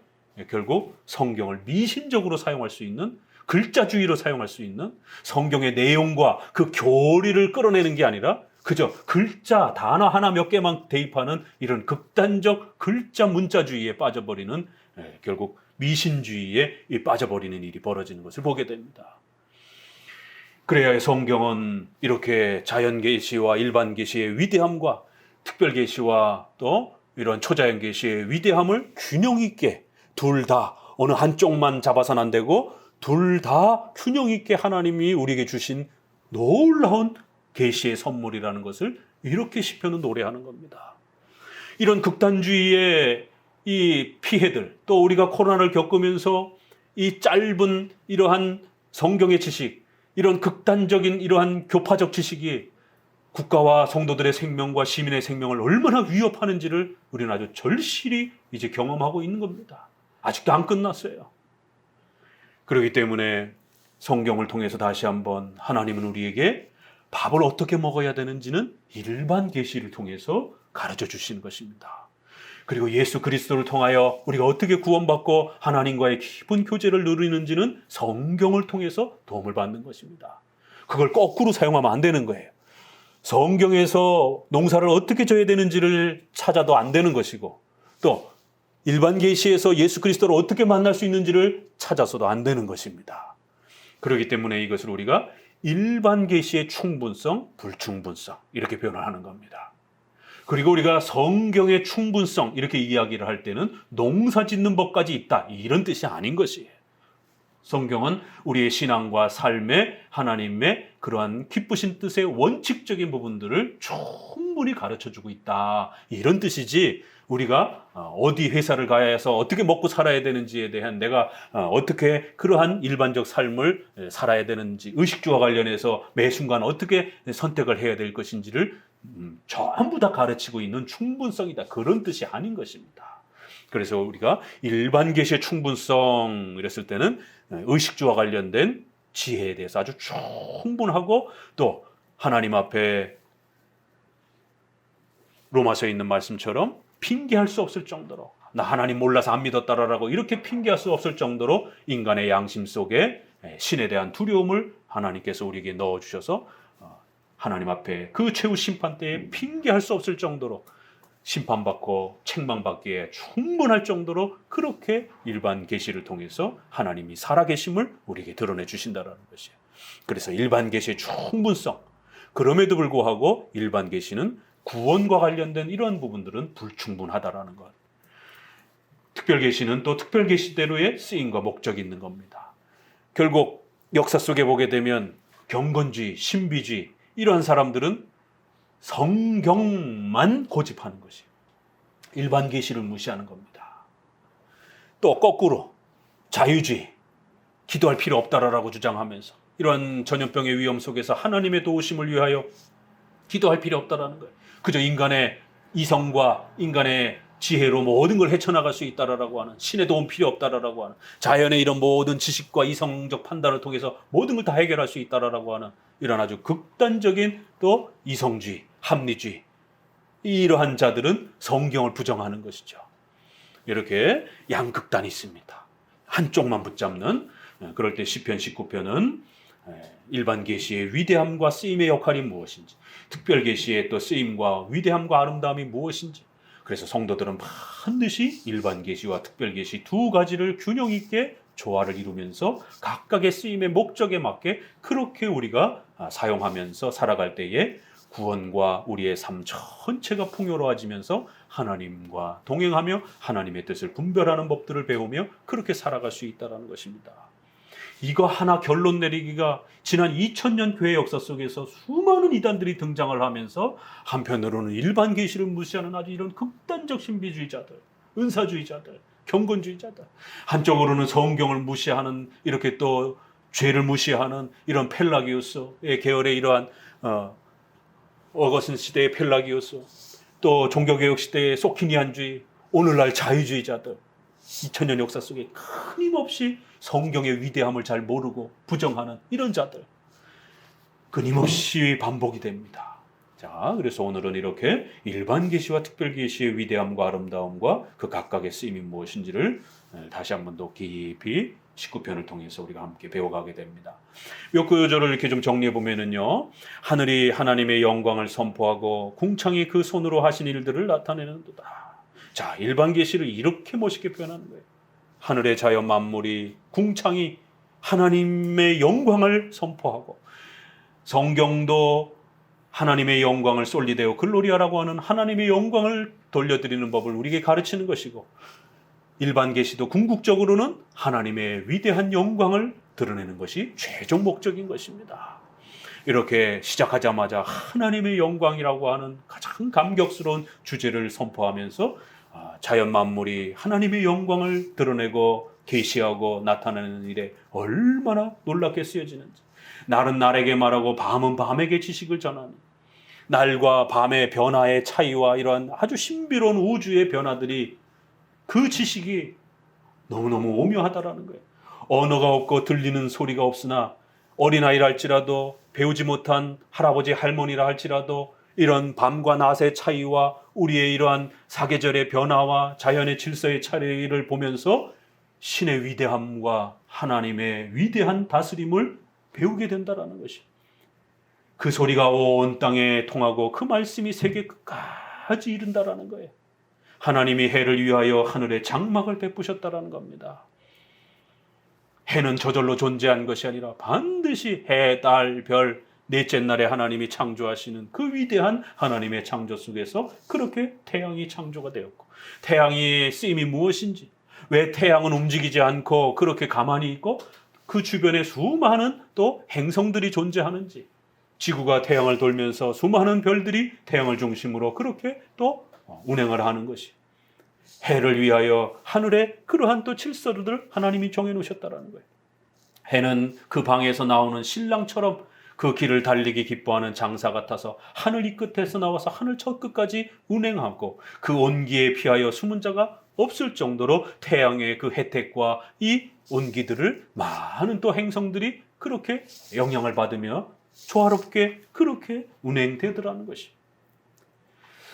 S1: 결국 성경을 미신적으로 사용할 수 있는, 글자주의로 사용할 수 있는, 성경의 내용과 그 교리를 끌어내는 게 아니라 그저 글자 단어 하나 몇 개만 대입하는 이런 극단적 글자 문자주의에 빠져버리는, 결국 미신주의에 빠져버리는 일이 벌어지는 것을 보게 됩니다. 그래야 성경은 이렇게 자연 계시와 일반 계시의 위대함과 특별 계시와 또 이런 초자연 계시의 위대함을 균형 있게 둘 다 어느 한쪽만 잡아서는 안 되고 둘 다 균형 있게 하나님이 우리에게 주신 놀라운 계시의 선물이라는 것을 이렇게 시편은 노래하는 겁니다. 이런 극단주의의 이 피해들, 또 우리가 코로나를 겪으면서 이 짧은 이러한 성경의 지식, 이런 극단적인 이러한 교파적 지식이 국가와 성도들의 생명과 시민의 생명을 얼마나 위협하는지를 우리는 아주 절실히 이제 경험하고 있는 겁니다. 아직도 안 끝났어요. 그렇기 때문에 성경을 통해서 다시 한번 하나님은 우리에게 밥을 어떻게 먹어야 되는지는 일반 계시를 통해서 가르쳐 주시는 것입니다. 그리고 예수 그리스도를 통하여 우리가 어떻게 구원받고 하나님과의 깊은 교제를 누리는지는 성경을 통해서 도움을 받는 것입니다. 그걸 거꾸로 사용하면 안 되는 거예요. 성경에서 농사를 어떻게 져야 되는지를 찾아도 안 되는 것이고, 또 일반 계시에서 예수 그리스도를 어떻게 만날 수 있는지를 찾아서도 안 되는 것입니다. 그렇기 때문에 이것을 우리가 일반 계시의 충분성, 불충분성 이렇게 표현하는 겁니다. 그리고 우리가 성경의 충분성 이렇게 이야기를 할 때는 농사 짓는 법까지 있다 이런 뜻이 아닌 것이에요. 성경은 우리의 신앙과 삶에 하나님의 그러한 기쁘신 뜻의 원칙적인 부분들을 충분히 가르쳐주고 있다 이런 뜻이지, 우리가 어디 회사를 가서 어떻게 먹고 살아야 되는지에 대한, 내가 어떻게 그러한 일반적 삶을 살아야 되는지, 의식주와 관련해서 매 순간 어떻게 선택을 해야 될 것인지를 전부 다 가르치고 있는 충분성이다 그런 뜻이 아닌 것입니다. 그래서 우리가 일반 계시의 충분성 이랬을 때는 의식주와 관련된 지혜에 대해서 아주 충분하고, 또 하나님 앞에 로마서에 있는 말씀처럼 핑계할 수 없을 정도로, 나 하나님 몰라서 안 믿었다라고 이렇게 핑계할 수 없을 정도로 인간의 양심 속에 신에 대한 두려움을 하나님께서 우리에게 넣어주셔서 하나님 앞에 그 최후 심판 때에 핑계할 수 없을 정도로 심판받고 책망받기에 충분할 정도로 그렇게 일반 계시를 통해서 하나님이 살아계심을 우리에게 드러내 주신다는 것이에요. 그래서 일반 계시의 충분성, 그럼에도 불구하고 일반 계시는 구원과 관련된 이러한 부분들은 불충분하다라는 것. 특별 계시는 또 특별 계시대로의 쓰임과 목적이 있는 겁니다. 결국 역사 속에 보게 되면 경건주의, 신비주의 이러한 사람들은 성경만 고집하는 것이에요. 일반 계시를 무시하는 겁니다. 또 거꾸로 자유주의, 기도할 필요 없다라고 주장하면서 이러한 전염병의 위험 속에서 하나님의 도우심을 위하여 기도할 필요 없다라는 거예요. 그저 인간의 이성과 인간의 지혜로 모든 걸 헤쳐나갈 수 있다라고 하는, 신의 도움 필요 없다라고 하는, 자연의 이런 모든 지식과 이성적 판단을 통해서 모든 걸 다 해결할 수 있다라고 하는 이런 아주 극단적인 또 이성주의, 합리주의, 이러한 자들은 성경을 부정하는 것이죠. 이렇게 양극단이 있습니다. 한쪽만 붙잡는, 그럴 때 시편 19편은 일반 계시의 위대함과 쓰임의 역할이 무엇인지, 특별 계시의 또 쓰임과 위대함과 아름다움이 무엇인지, 그래서 성도들은 반드시 일반 계시와 특별 계시 두 가지를 균형 있게 조화를 이루면서 각각의 쓰임의 목적에 맞게 그렇게 우리가 사용하면서 살아갈 때에 구원과 우리의 삶 전체가 풍요로워지면서 하나님과 동행하며 하나님의 뜻을 분별하는 법들을 배우며 그렇게 살아갈 수 있다는 것입니다. 이거 하나 결론 내리기가 지난 2000년 교회 역사 속에서 수많은 이단들이 등장을 하면서 한편으로는 일반 계시를 무시하는 아주 이런 극단적 신비주의자들, 은사주의자들, 경건주의자들, 한쪽으로는 성경을 무시하는, 이렇게 또 죄를 무시하는 이런 펠라기우스의 계열의 이러한 어거스틴 시대의 펠라기우스, 또 종교개혁 시대의 소키니안주의, 오늘날 자유주의자들, 2000년 역사 속에 끊임없이 성경의 위대함을 잘 모르고 부정하는 이런 자들 끊임없이 반복이 됩니다. 자, 그래서 오늘은 이렇게 일반 계시와 특별 계시의 위대함과 아름다움과 그 각각의 쓰임이 무엇인지를 다시 한번 더 깊이 19편을 통해서 우리가 함께 배워가게 됩니다. 몇 구절을 이렇게 좀 정리해 보면은요, 하늘이 하나님의 영광을 선포하고 궁창이 그 손으로 하신 일들을 나타내는도다. 자, 일반 계시를 이렇게 멋있게 표현하는 거예요. 하늘의 자연 만물이, 궁창이 하나님의 영광을 선포하고, 성경도 하나님의 영광을 솔리데오 글로리아라고 하는 하나님의 영광을 돌려드리는 법을 우리에게 가르치는 것이고, 일반 계시도 궁극적으로는 하나님의 위대한 영광을 드러내는 것이 최종 목적인 것입니다. 이렇게 시작하자마자 하나님의 영광이라고 하는 가장 감격스러운 주제를 선포하면서 자연 만물이 하나님의 영광을 드러내고 계시하고 나타내는 일에 얼마나 놀랍게 쓰여지는지, 날은 날에게 말하고 밤은 밤에게 지식을 전하니, 날과 밤의 변화의 차이와 이러한 아주 신비로운 우주의 변화들이, 그 지식이 너무너무 오묘하다라는 거예요. 언어가 없고 들리는 소리가 없으나 어린아이라 할지라도, 배우지 못한 할아버지 할머니라 할지라도 이런 밤과 낮의 차이와 우리의 이러한 사계절의 변화와 자연의 질서의 차이를 보면서 신의 위대함과 하나님의 위대한 다스림을 배우게 된다라는 것입니다. 그 소리가 온 땅에 통하고 그 말씀이 세계 끝까지 이른다라는 거예요. 하나님이 해를 위하여 하늘에 장막을 베푸셨다라는 겁니다. 해는 저절로 존재한 것이 아니라 반드시 해, 달, 별, 넷째 날에 하나님이 창조하시는 그 위대한 하나님의 창조 속에서 그렇게 태양이 창조가 되었고, 태양의 쓰임이 무엇인지, 왜 태양은 움직이지 않고 그렇게 가만히 있고 그 주변에 수많은 또 행성들이 존재하는지, 지구가 태양을 돌면서 수많은 별들이 태양을 중심으로 그렇게 또 운행을 하는 것이, 해를 위하여 하늘에 그러한 또 질서를 하나님이 정해놓으셨다는 거예요. 해는 그 방에서 나오는 신랑처럼 그 길을 달리기 기뻐하는 장사 같아서 하늘 이 끝에서 나와서 하늘 저 끝까지 운행하고, 그 온기에 피하여 숨은 자가 없을 정도로 태양의 그 혜택과 이 온기들을 많은 또 행성들이 그렇게 영향을 받으며 조화롭게 그렇게 운행되더라는 것이.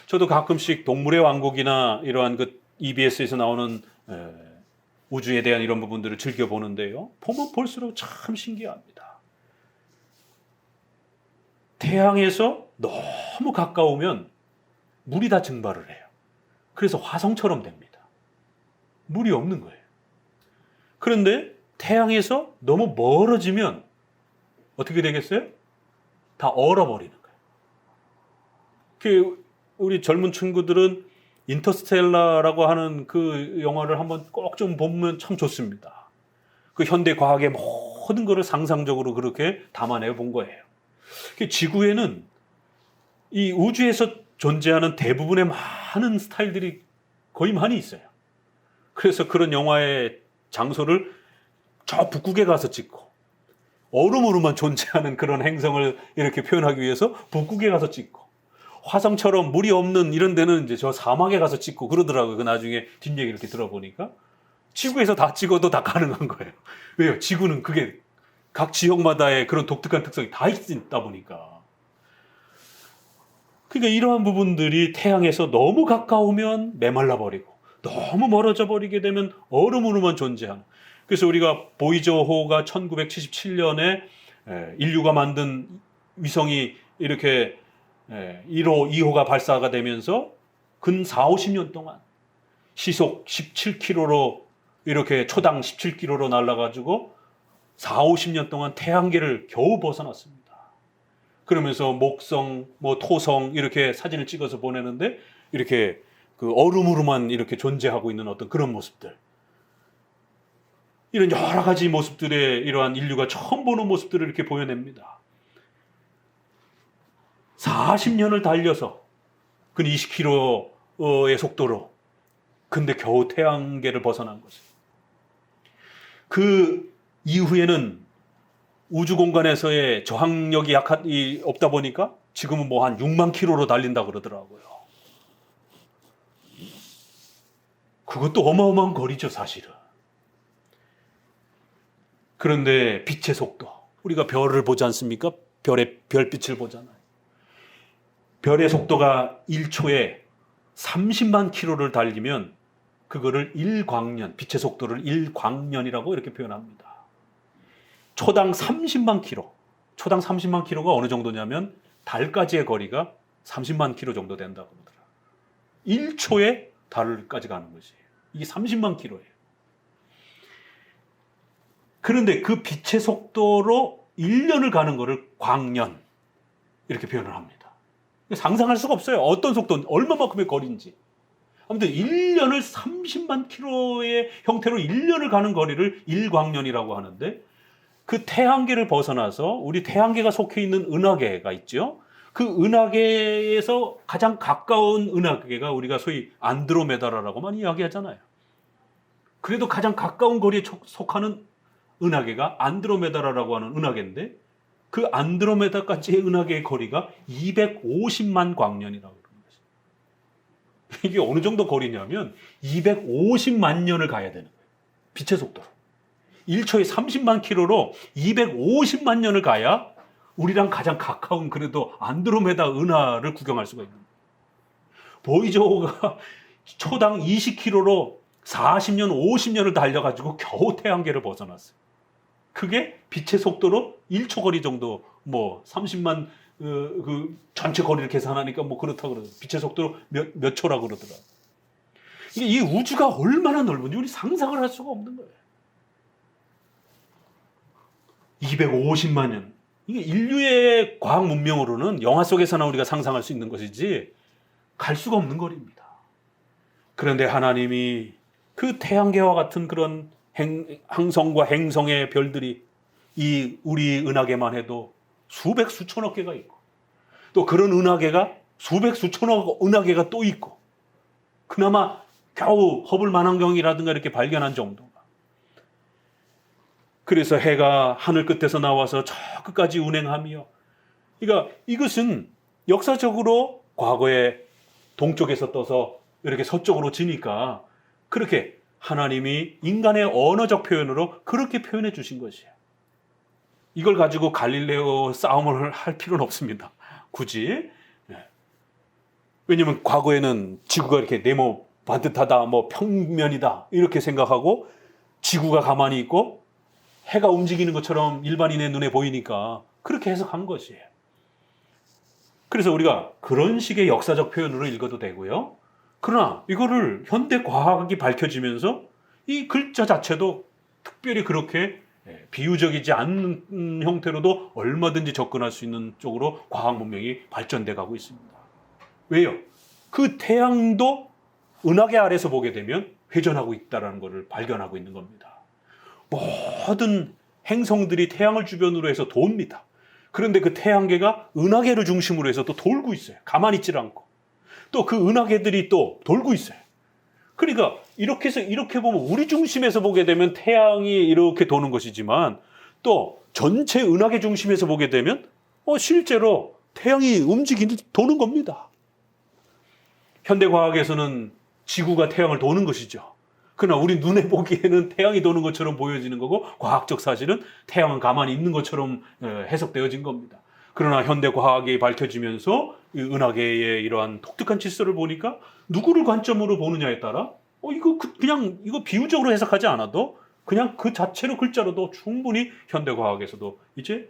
S1: 저도 가끔씩 동물의 왕국이나 이러한 그 EBS에서 나오는 우주에 대한 이런 부분들을 즐겨보는데요, 보면 볼수록 참 신기합니다. 태양에서 너무 가까우면 물이 다 증발을 해요. 그래서 화성처럼 됩니다. 물이 없는 거예요. 그런데 태양에서 너무 멀어지면 어떻게 되겠어요? 다 얼어버리는 거예요. 우리 젊은 친구들은 인터스텔라라고 하는 그 영화를 한번 꼭 좀 보면 참 좋습니다. 그 현대 과학의 모든 것을 상상적으로 그렇게 담아내 본 거예요. 지구에는 이 우주에서 존재하는 대부분의 많은 스타일들이 거의 많이 있어요. 그래서 그런 영화의 장소를 저 북극에 가서 찍고, 얼음으로만 존재하는 그런 행성을 이렇게 표현하기 위해서 북극에 가서 찍고, 화성처럼 물이 없는 이런 데는 이제 저 사막에 가서 찍고 그러더라고요. 그 나중에 뒷얘기 이렇게 들어보니까 지구에서 다 찍어도 다 가능한 거예요. 왜요? 지구는 그게 각 지역마다의 그런 독특한 특성이 다 있다 보니까. 그러니까 이러한 부분들이 태양에서 너무 가까우면 메말라 버리고, 너무 멀어져 버리게 되면 얼음으로만 존재하는. 그래서 우리가 보이저호가 1977년에 인류가 만든 위성이 이렇게 1호, 2호가 발사가 되면서 근 4, 50년 동안 시속 17km로 이렇게 초당 17km로 날아가지고 4, 50년 동안 태양계를 겨우 벗어났습니다. 그러면서 목성, 토성 이렇게 사진을 찍어서 보내는데, 이렇게 그 얼음으로만 이렇게 존재하고 있는 어떤 그런 모습들, 이런 여러 가지 모습들의 이러한 인류가 처음 보는 모습들을 이렇게 보여냅니다. 40년을 달려서 그 20km의 속도로, 근데 겨우 태양계를 벗어난 것을. 그 이후에는 우주 공간에서의 저항력이 없다 보니까 지금은 뭐 한 6만 킬로로 달린다 그러더라고요. 그것도 어마어마한 거리죠, 사실은. 그런데 빛의 속도, 우리가 별을 보지 않습니까? 별빛을 보잖아요. 별의 속도가 1초에 30만 킬로를 달리면 그거를 1광년, 빛의 속도를 1광년이라고 이렇게 표현합니다. 초당 30만 킬로, 초당 30만 킬로가 어느 정도냐면 달까지의 거리가 30만 킬로 정도 된다고 그러더라고요. 1초에 달까지 가는 것이에요. 이게 30만 킬로예요. 그런데 그 빛의 속도로 1년을 가는 거를 광년 이렇게 표현을 합니다. 상상할 수가 없어요. 어떤 속도, 얼마만큼의 거리인지. 아무튼 1년을 30만 킬로의 형태로 1년을 가는 거리를 1광년이라고 하는데, 그 태양계를 벗어나서 우리 태양계가 속해 있는 은하계가 있죠. 그 은하계에서 가장 가까운 은하계가 우리가 소위 안드로메다라고 많이 이야기하잖아요. 그래도 가장 가까운 거리에 속하는 은하계가 안드로메다라고 하는 은하계인데 그 안드로메다까지의 은하계의 거리가 250만 광년이라고 그러는 거죠. 이게 어느 정도 거리냐면 250만 년을 가야 되는 거예요. 빛의 속도로. 1초에 30만 킬로로 250만 년을 가야 우리랑 가장 가까운 그래도 안드로메다 은하를 구경할 수가 있는 거예요. 보이저호가 초당 20킬로로 40년, 50년을 달려가지고 겨우 태양계를 벗어났어요. 그게 빛의 속도로 1초 거리 정도, 뭐 30만 그 전체 거리를 계산하니까 뭐 그렇다고 그러죠. 빛의 속도로 몇 초라고 그러더라. 이게 이 우주가 얼마나 넓은지 우리 상상을 할 수가 없는 거예요. 250만 년. 이게 인류의 과학 문명으로는 영화 속에서나 우리가 상상할 수 있는 것이지 갈 수가 없는 거리입니다. 그런데 하나님이 그 태양계와 같은 그런 항성과 행성의 별들이 이 우리 은하계만 해도 수백 수천억 개가 있고 또 그런 은하계가 수백 수천억 은하계가 또 있고 그나마 겨우 허블 만원경이라든가 이렇게 발견한 정도가. 그래서 해가 하늘 끝에서 나와서 저 끝까지 운행하며, 그러니까 이것은 역사적으로 과거에 동쪽에서 떠서 이렇게 서쪽으로 지니까 그렇게 하나님이 인간의 언어적 표현으로 그렇게 표현해 주신 것이에요. 이걸 가지고 갈릴레오 싸움을 할 필요는 없습니다. 굳이. 왜냐하면 과거에는 지구가 이렇게 네모 반듯하다, 뭐 평면이다 이렇게 생각하고 지구가 가만히 있고 해가 움직이는 것처럼 일반인의 눈에 보이니까 그렇게 해석한 것이에요. 그래서 우리가 그런 식의 역사적 표현으로 읽어도 되고요. 그러나 이거를 현대 과학이 밝혀지면서 이 글자 자체도 특별히 그렇게 비유적이지 않은 형태로도 얼마든지 접근할 수 있는 쪽으로 과학 문명이 발전돼 가고 있습니다. 왜요? 그 태양도 은하계 아래서 보게 되면 회전하고 있다는 것을 발견하고 있는 겁니다. 모든 행성들이 태양을 주변으로 해서 돕니다. 그런데 그 태양계가 은하계를 중심으로 해서 또 돌고 있어요. 가만히 있질 않고. 또 그 은하계들이 또 돌고 있어요. 그러니까 이렇게 해서 이렇게 보면 우리 중심에서 보게 되면 태양이 이렇게 도는 것이지만 또 전체 은하계 중심에서 보게 되면 실제로 태양이 도는 겁니다. 현대과학에서는 지구가 태양을 도는 것이죠. 그러나 우리 눈에 보기에는 태양이 도는 것처럼 보여지는 거고 과학적 사실은 태양은 가만히 있는 것처럼 해석되어진 겁니다. 그러나 현대과학이 밝혀지면서 은하계의 이러한 독특한 질서를 보니까 누구를 관점으로 보느냐에 따라 이거 비유적으로 해석하지 않아도 그냥 그 자체로 글자로도 충분히 현대과학에서도 이제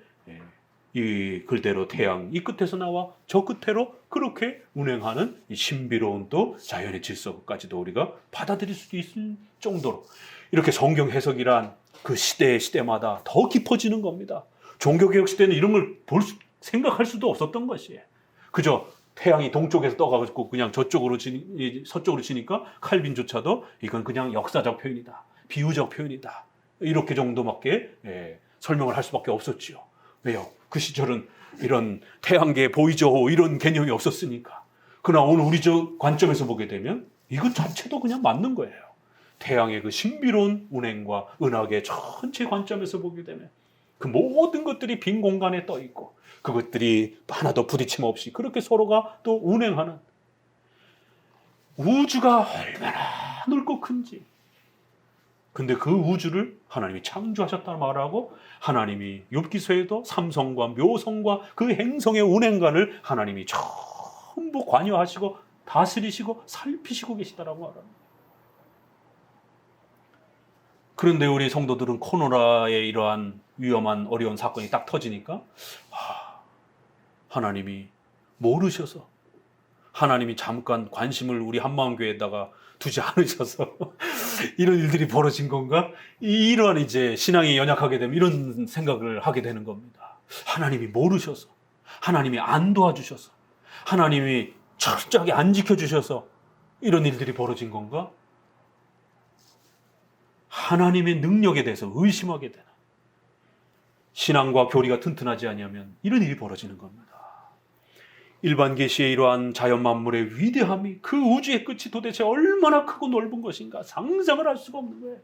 S1: 이 글대로 태양 이 끝에서 나와 저 끝으로 그렇게 운행하는 이 신비로운 또 자연의 질서까지도 우리가 받아들일 수 있을 정도로 이렇게 성경 해석이란 그 시대마다 더 깊어지는 겁니다. 종교개혁 시대는 이런 걸 생각할 수도 없었던 것이에요. 그저 태양이 동쪽에서 떠가지고 그냥 서쪽으로 지니까 칼빈조차도 이건 그냥 역사적 표현이다, 비유적 표현이다 이렇게 정도밖에 설명을 할 수밖에 없었지요. 왜요? 그 시절은 이런 태양계 보이저호 이런 개념이 없었으니까. 그러나 오늘 우리 저 관점에서 보게 되면 이것 자체도 그냥 맞는 거예요. 태양의 그 신비로운 운행과 은하계 전체 관점에서 보게 되면 그 모든 것들이 빈 공간에 떠 있고 그것들이 하나도 부딪힘 없이 그렇게 서로가 또 운행하는 우주가 얼마나 넓고 큰지. 근데 그 우주를 하나님이 창조하셨다 말하고 하나님이 욥기서에도 삼성과 묘성과 그 행성의 운행관을 하나님이 전부 관여하시고 다스리시고 살피시고 계시다라고 말합니다. 그런데 우리 성도들은 코로나의 이러한 위험한 어려운 사건이 딱 터지니까 하나님이 모르셔서 하나님이 잠깐 관심을 우리 한마음교회에다가 두지 않으셔서 이런 일들이 벌어진 건가? 이러한 이제 신앙이 연약하게 되면 이런 생각을 하게 되는 겁니다. 하나님이 모르셔서, 하나님이 안 도와주셔서, 하나님이 철저하게 안 지켜주셔서 이런 일들이 벌어진 건가? 하나님의 능력에 대해서 의심하게 되는. 신앙과 교리가 튼튼하지 아니하면 이런 일이 벌어지는 겁니다. 일반 계시의 이러한 자연 만물의 위대함이 그 우주의 끝이 도대체 얼마나 크고 넓은 것인가 상상을 할 수가 없는 거예요.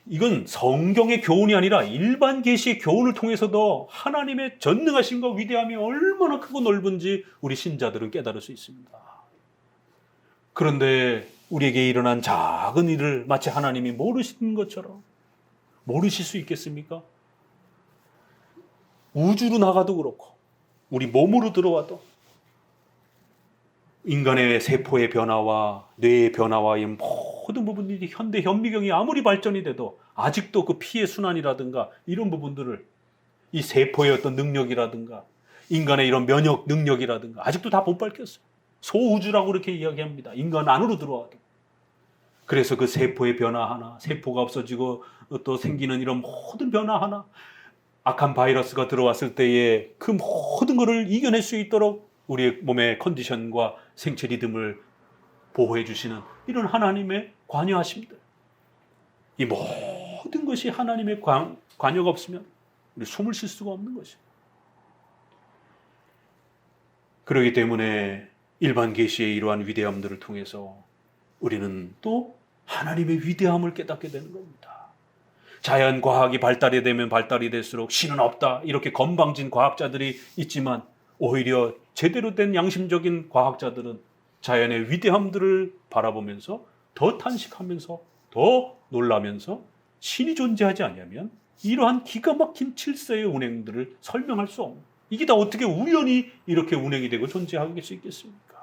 S1: 이건 성경의 교훈이 아니라 일반 계시의 교훈을 통해서도 하나님의 전능하심과 위대함이 얼마나 크고 넓은지 우리 신자들은 깨달을 수 있습니다. 그런데 우리에게 일어난 작은 일을 마치 하나님이 모르시는 것처럼 모르실 수 있겠습니까? 우주로 나가도 그렇고 우리 몸으로 들어와도 인간의 세포의 변화와 뇌의 변화와 이 모든 부분들이 현대 현미경이 아무리 발전이 돼도 아직도 그 피의 순환이라든가 이런 부분들을 이 세포의 어떤 능력이라든가 인간의 이런 면역 능력이라든가 아직도 다 못 밝혔어요. 소우주라고 그렇게 이야기합니다. 인간 안으로 들어와도. 그래서 그 세포의 변화 하나, 세포가 없어지고 또 생기는 이런 모든 변화 하나, 악한 바이러스가 들어왔을 때에 그 모든 것을 이겨낼 수 있도록 우리의 몸의 컨디션과 생체 리듬을 보호해 주시는 이런 하나님의 관여하심들. 이 모든 것이 하나님의 관여가 없으면 우리 숨을 쉴 수가 없는 것이에요. 그렇기 때문에 일반 계시의 이러한 위대함들을 통해서 우리는 또 하나님의 위대함을 깨닫게 되는 겁니다. 자연 과학이 발달이 되면 발달이 될수록 신은 없다 이렇게 건방진 과학자들이 있지만 오히려 제대로 된 양심적인 과학자들은 자연의 위대함들을 바라보면서 더 탄식하면서 더 놀라면서 신이 존재하지 않으면 이러한 기가 막힌 칠세의 운행들을 설명할 수 없는, 이게 다 어떻게 우연히 이렇게 운행이 되고 존재할 수 있겠습니까?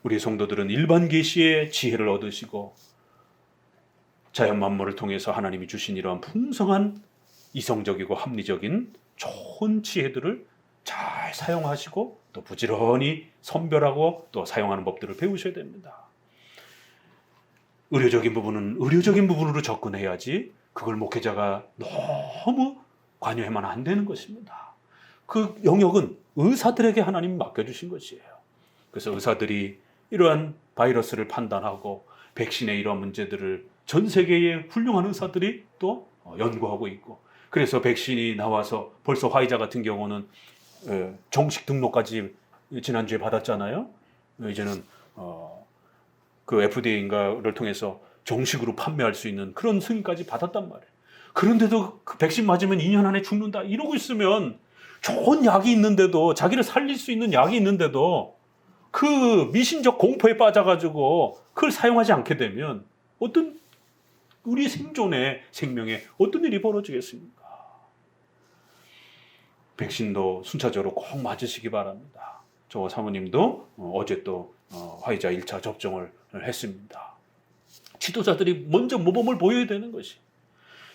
S1: 우리 성도들은 일반 계시의 지혜를 얻으시고 자연 만물을 통해서 하나님이 주신 이러한 풍성한 이성적이고 합리적인 좋은 지혜들을 잘 사용하시고 또 부지런히 선별하고 또 사용하는 법들을 배우셔야 됩니다. 의료적인 부분은 의료적인 부분으로 접근해야지 그걸 목회자가 너무 관여하면 안 되는 것입니다. 그 영역은 의사들에게 하나님이 맡겨주신 것이에요. 그래서 의사들이 이러한 바이러스를 판단하고 백신의 이러한 문제들을 전 세계의 훌륭한 의사들이 또 연구하고 있고, 그래서 백신이 나와서 벌써 화이자 같은 경우는 정식 등록까지 지난주에 받았잖아요. 이제는 그 FDA인가를 통해서 정식으로 판매할 수 있는 그런 승인까지 받았단 말이에요. 그런데도 그 백신 맞으면 2년 안에 죽는다 이러고 있으면, 좋은 약이 있는데도, 자기를 살릴 수 있는 약이 있는데도 그 미신적 공포에 빠져가지고 그걸 사용하지 않게 되면 어떤 우리 생존에, 생명에 어떤 일이 벌어지겠습니까? 백신도 순차적으로 꼭 맞으시기 바랍니다. 저 사모님도 어제 또 화이자 1차 접종을 했습니다. 지도자들이 먼저 모범을 보여야 되는 것이,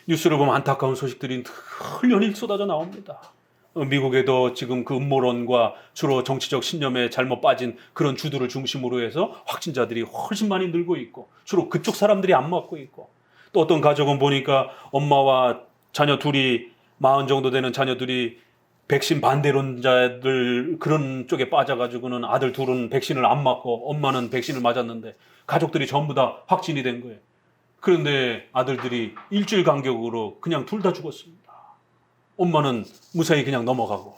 S1: 뉴스를 보면 안타까운 소식들이 흘연히 쏟아져 나옵니다. 미국에도 지금 그 음모론과 주로 정치적 신념에 잘못 빠진 그런 주들을 중심으로 해서 확진자들이 훨씬 많이 늘고 있고, 주로 그쪽 사람들이 안 맞고 있고, 또 어떤 가족은 보니까 엄마와 자녀 둘이 40 정도 되는 자녀들이 백신 반대론자들 그런 쪽에 빠져가지고는 아들 둘은 백신을 안 맞고 엄마는 백신을 맞았는데 가족들이 전부 다 확진이 된 거예요. 그런데 아들들이 일주일 간격으로 그냥 둘 다 죽었습니다. 엄마는 무사히 그냥 넘어가고.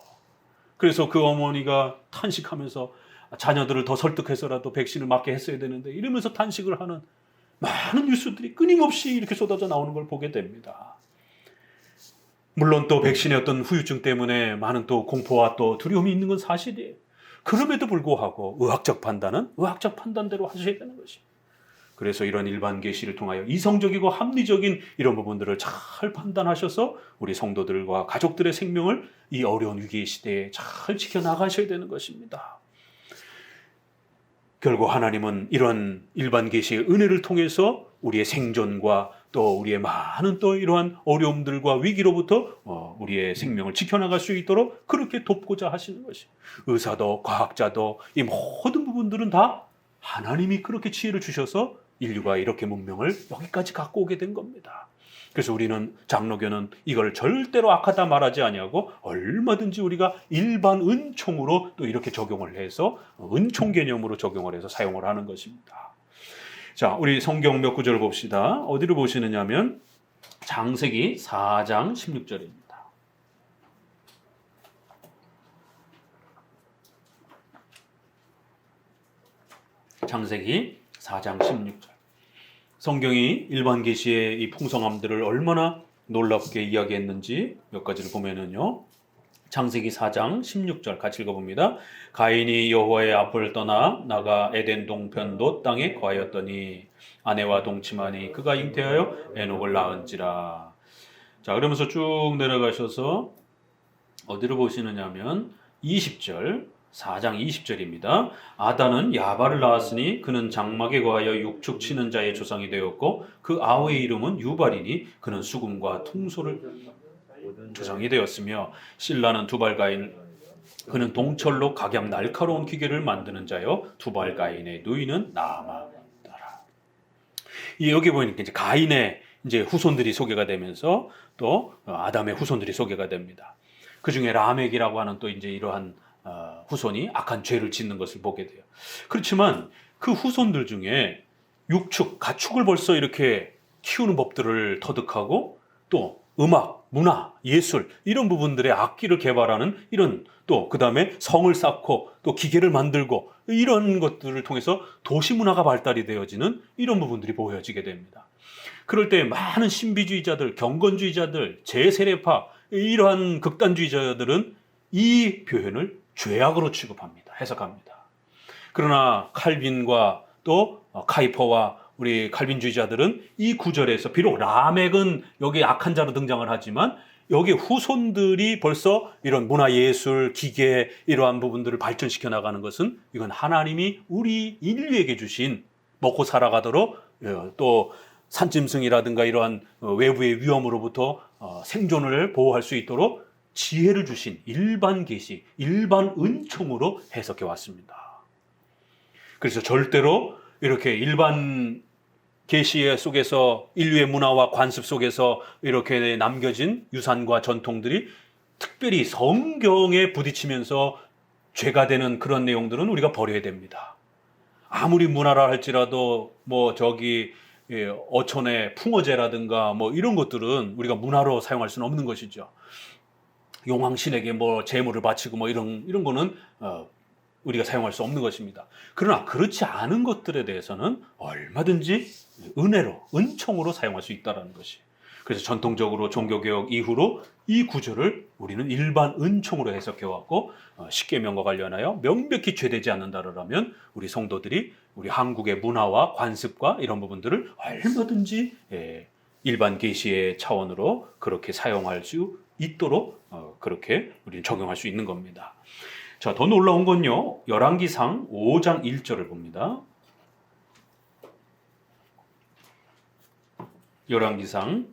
S1: 그래서 그 어머니가 탄식하면서 자녀들을 더 설득해서라도 백신을 맞게 했어야 되는데 이러면서 탄식을 하는 많은 뉴스들이 끊임없이 이렇게 쏟아져 나오는 걸 보게 됩니다. 물론 또 백신의 어떤 후유증 때문에 많은 또 공포와 또 두려움이 있는 건 사실이에요. 그럼에도 불구하고 의학적 판단은 의학적 판단대로 하셔야 되는 것이에요. 그래서 이런 일반 계시를 통하여 이성적이고 합리적인 이런 부분들을 잘 판단하셔서 우리 성도들과 가족들의 생명을 이 어려운 위기의 시대에 잘 지켜나가셔야 되는 것입니다. 결국 하나님은 이런 일반 계시의 은혜를 통해서 우리의 생존과 또 우리의 많은 또 이러한 어려움들과 위기로부터 우리의 생명을 지켜나갈 수 있도록 그렇게 돕고자 하시는 것이, 의사도 과학자도 이 모든 부분들은 다 하나님이 그렇게 지혜를 주셔서 인류가 이렇게 문명을 여기까지 갖고 오게 된 겁니다. 그래서 우리는, 장로교는 이걸 절대로 악하다 말하지 아니하고 얼마든지 우리가 일반 은총으로 또 이렇게 적용을 해서 은총 개념으로 적용을 해서 사용을 하는 것입니다. 자, 우리 성경 몇 구절 봅시다. 어디를 보시느냐면 창세기 4장 16절입니다. 창세기 4장 16절. 성경이 일반 계시의 이 풍성함들을 얼마나 놀랍게 이야기했는지 몇 가지를 보면은요. 창세기 4장 16절 같이 읽어봅니다. 가인이 여호와의 앞을 떠나 나가 에덴 동편 땅에 거하였더니 아내와 동침하니 그가 잉태하여 에녹을 낳은지라. 자, 그러면서 쭉 내려가셔서 어디로 보시느냐면 20절, 4장 20절입니다. 아단은 야발을 낳았으니 그는 장막에 거하여 육축 치는 자의 조상이 되었고 그 아우의 이름은 유발이니 그는 수금과 퉁소를 조상이 되었으며 실라는 두발가인 그는 동철로 각양 날카로운 기계를 만드는 자요 두발가인의 누이는 나아마더라. 여기 보니까 이제 가인의 이제 후손들이 소개가 되면서 또 아담의 후손들이 소개가 됩니다. 그 중에 라멕이라고 하는 또 이제 이러한 후손이 악한 죄를 짓는 것을 보게 돼요. 그렇지만 그 후손들 중에 육축, 가축을 벌써 이렇게 키우는 법들을 터득하고 또 음악, 문화, 예술 이런 부분들의 악기를 개발하는 이런 또 그 다음에 성을 쌓고 또 기계를 만들고 이런 것들을 통해서 도시 문화가 발달이 되어지는 이런 부분들이 보여지게 됩니다. 그럴 때 많은 신비주의자들, 경건주의자들, 제세례파 이러한 극단주의자들은 이 표현을 죄악으로 취급합니다. 해석합니다. 그러나 칼빈과 또 카이퍼와 우리 칼빈주의자들은 이 구절에서 비록 라멕은 여기 악한 자로 등장을 하지만 여기 후손들이 벌써 이런 문화예술, 기계 이러한 부분들을 발전시켜 나가는 것은 이건 하나님이 우리 인류에게 주신 먹고 살아가도록 또 산짐승이라든가 이러한 외부의 위험으로부터 생존을 보호할 수 있도록 지혜를 주신 일반 계시, 일반 은총으로 해석해 왔습니다. 그래서 절대로 이렇게 일반 계시 속에서 인류의 문화와 관습 속에서 이렇게 남겨진 유산과 전통들이 특별히 성경에 부딪히면서 죄가 되는 그런 내용들은 우리가 버려야 됩니다. 아무리 문화라 할지라도 뭐 저기 어촌의 풍어제라든가 뭐 이런 것들은 우리가 문화로 사용할 수는 없는 것이죠. 용왕신에게 뭐 제물을 바치고 뭐 이런 거는 우리가 사용할 수 없는 것입니다. 그러나 그렇지 않은 것들에 대해서는 얼마든지 은혜로, 은총으로 사용할 수 있다는 것이. 그래서 전통적으로 종교개혁 이후로 이 구절을 우리는 일반 은총으로 해석해왔고 십계명과 관련하여 명백히 죄되지 않는다라면 우리 성도들이 우리 한국의 문화와 관습과 이런 부분들을 얼마든지 일반 계시의 차원으로 그렇게 사용할 수 있도록 그렇게 우리는 적용할 수 있는 겁니다. 자, 더 놀라운 건요. 열왕기상 5장 1절을 봅니다. 열왕기상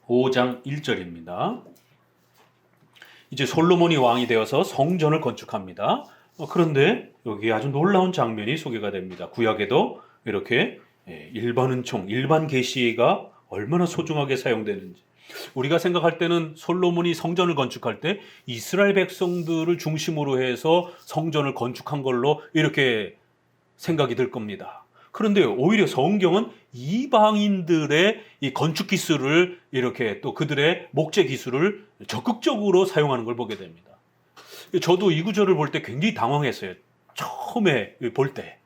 S1: 5장 1절입니다. 이제 솔로몬이 왕이 되어서 성전을 건축합니다. 그런데 여기 아주 놀라운 장면이 소개가 됩니다. 구약에도 이렇게 일반 은총, 일반 계시가 얼마나 소중하게 사용되는지. 우리가 생각할 때는 솔로몬이 성전을 건축할 때 이스라엘 백성들을 중심으로 해서 성전을 건축한 걸로 이렇게 생각이 들 겁니다. 그런데 오히려 성경은 이방인들의 이 건축 기술을 이렇게 또 그들의 목재 기술을 적극적으로 사용하는 걸 보게 됩니다. 저도 이 구절을 볼 때 굉장히 당황했어요. 처음에 볼 때.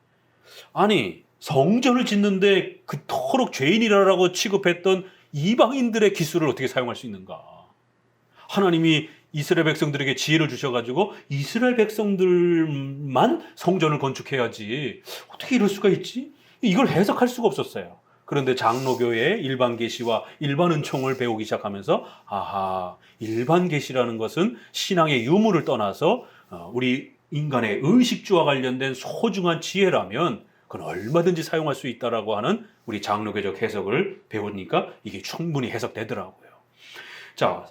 S1: 아니, 성전을 짓는데 그토록 죄인이라고 취급했던 이방인들의 기술을 어떻게 사용할 수 있는가? 하나님이 이스라엘 백성들에게 지혜를 주셔가지고 이스라엘 백성들만 성전을 건축해야지 어떻게 이럴 수가 있지? 이걸 해석할 수가 없었어요. 그런데 장로교의 일반 계시와 일반 은총을 배우기 시작하면서 아하, 일반 계시라는 것은 신앙의 유무를 떠나서 우리 인간의 의식주와 관련된 소중한 지혜라면 그건 얼마든지 사용할 수 있다라고 하는 우리 장로교적 해석을 배우니까 이게 충분히 해석되더라고요. 자,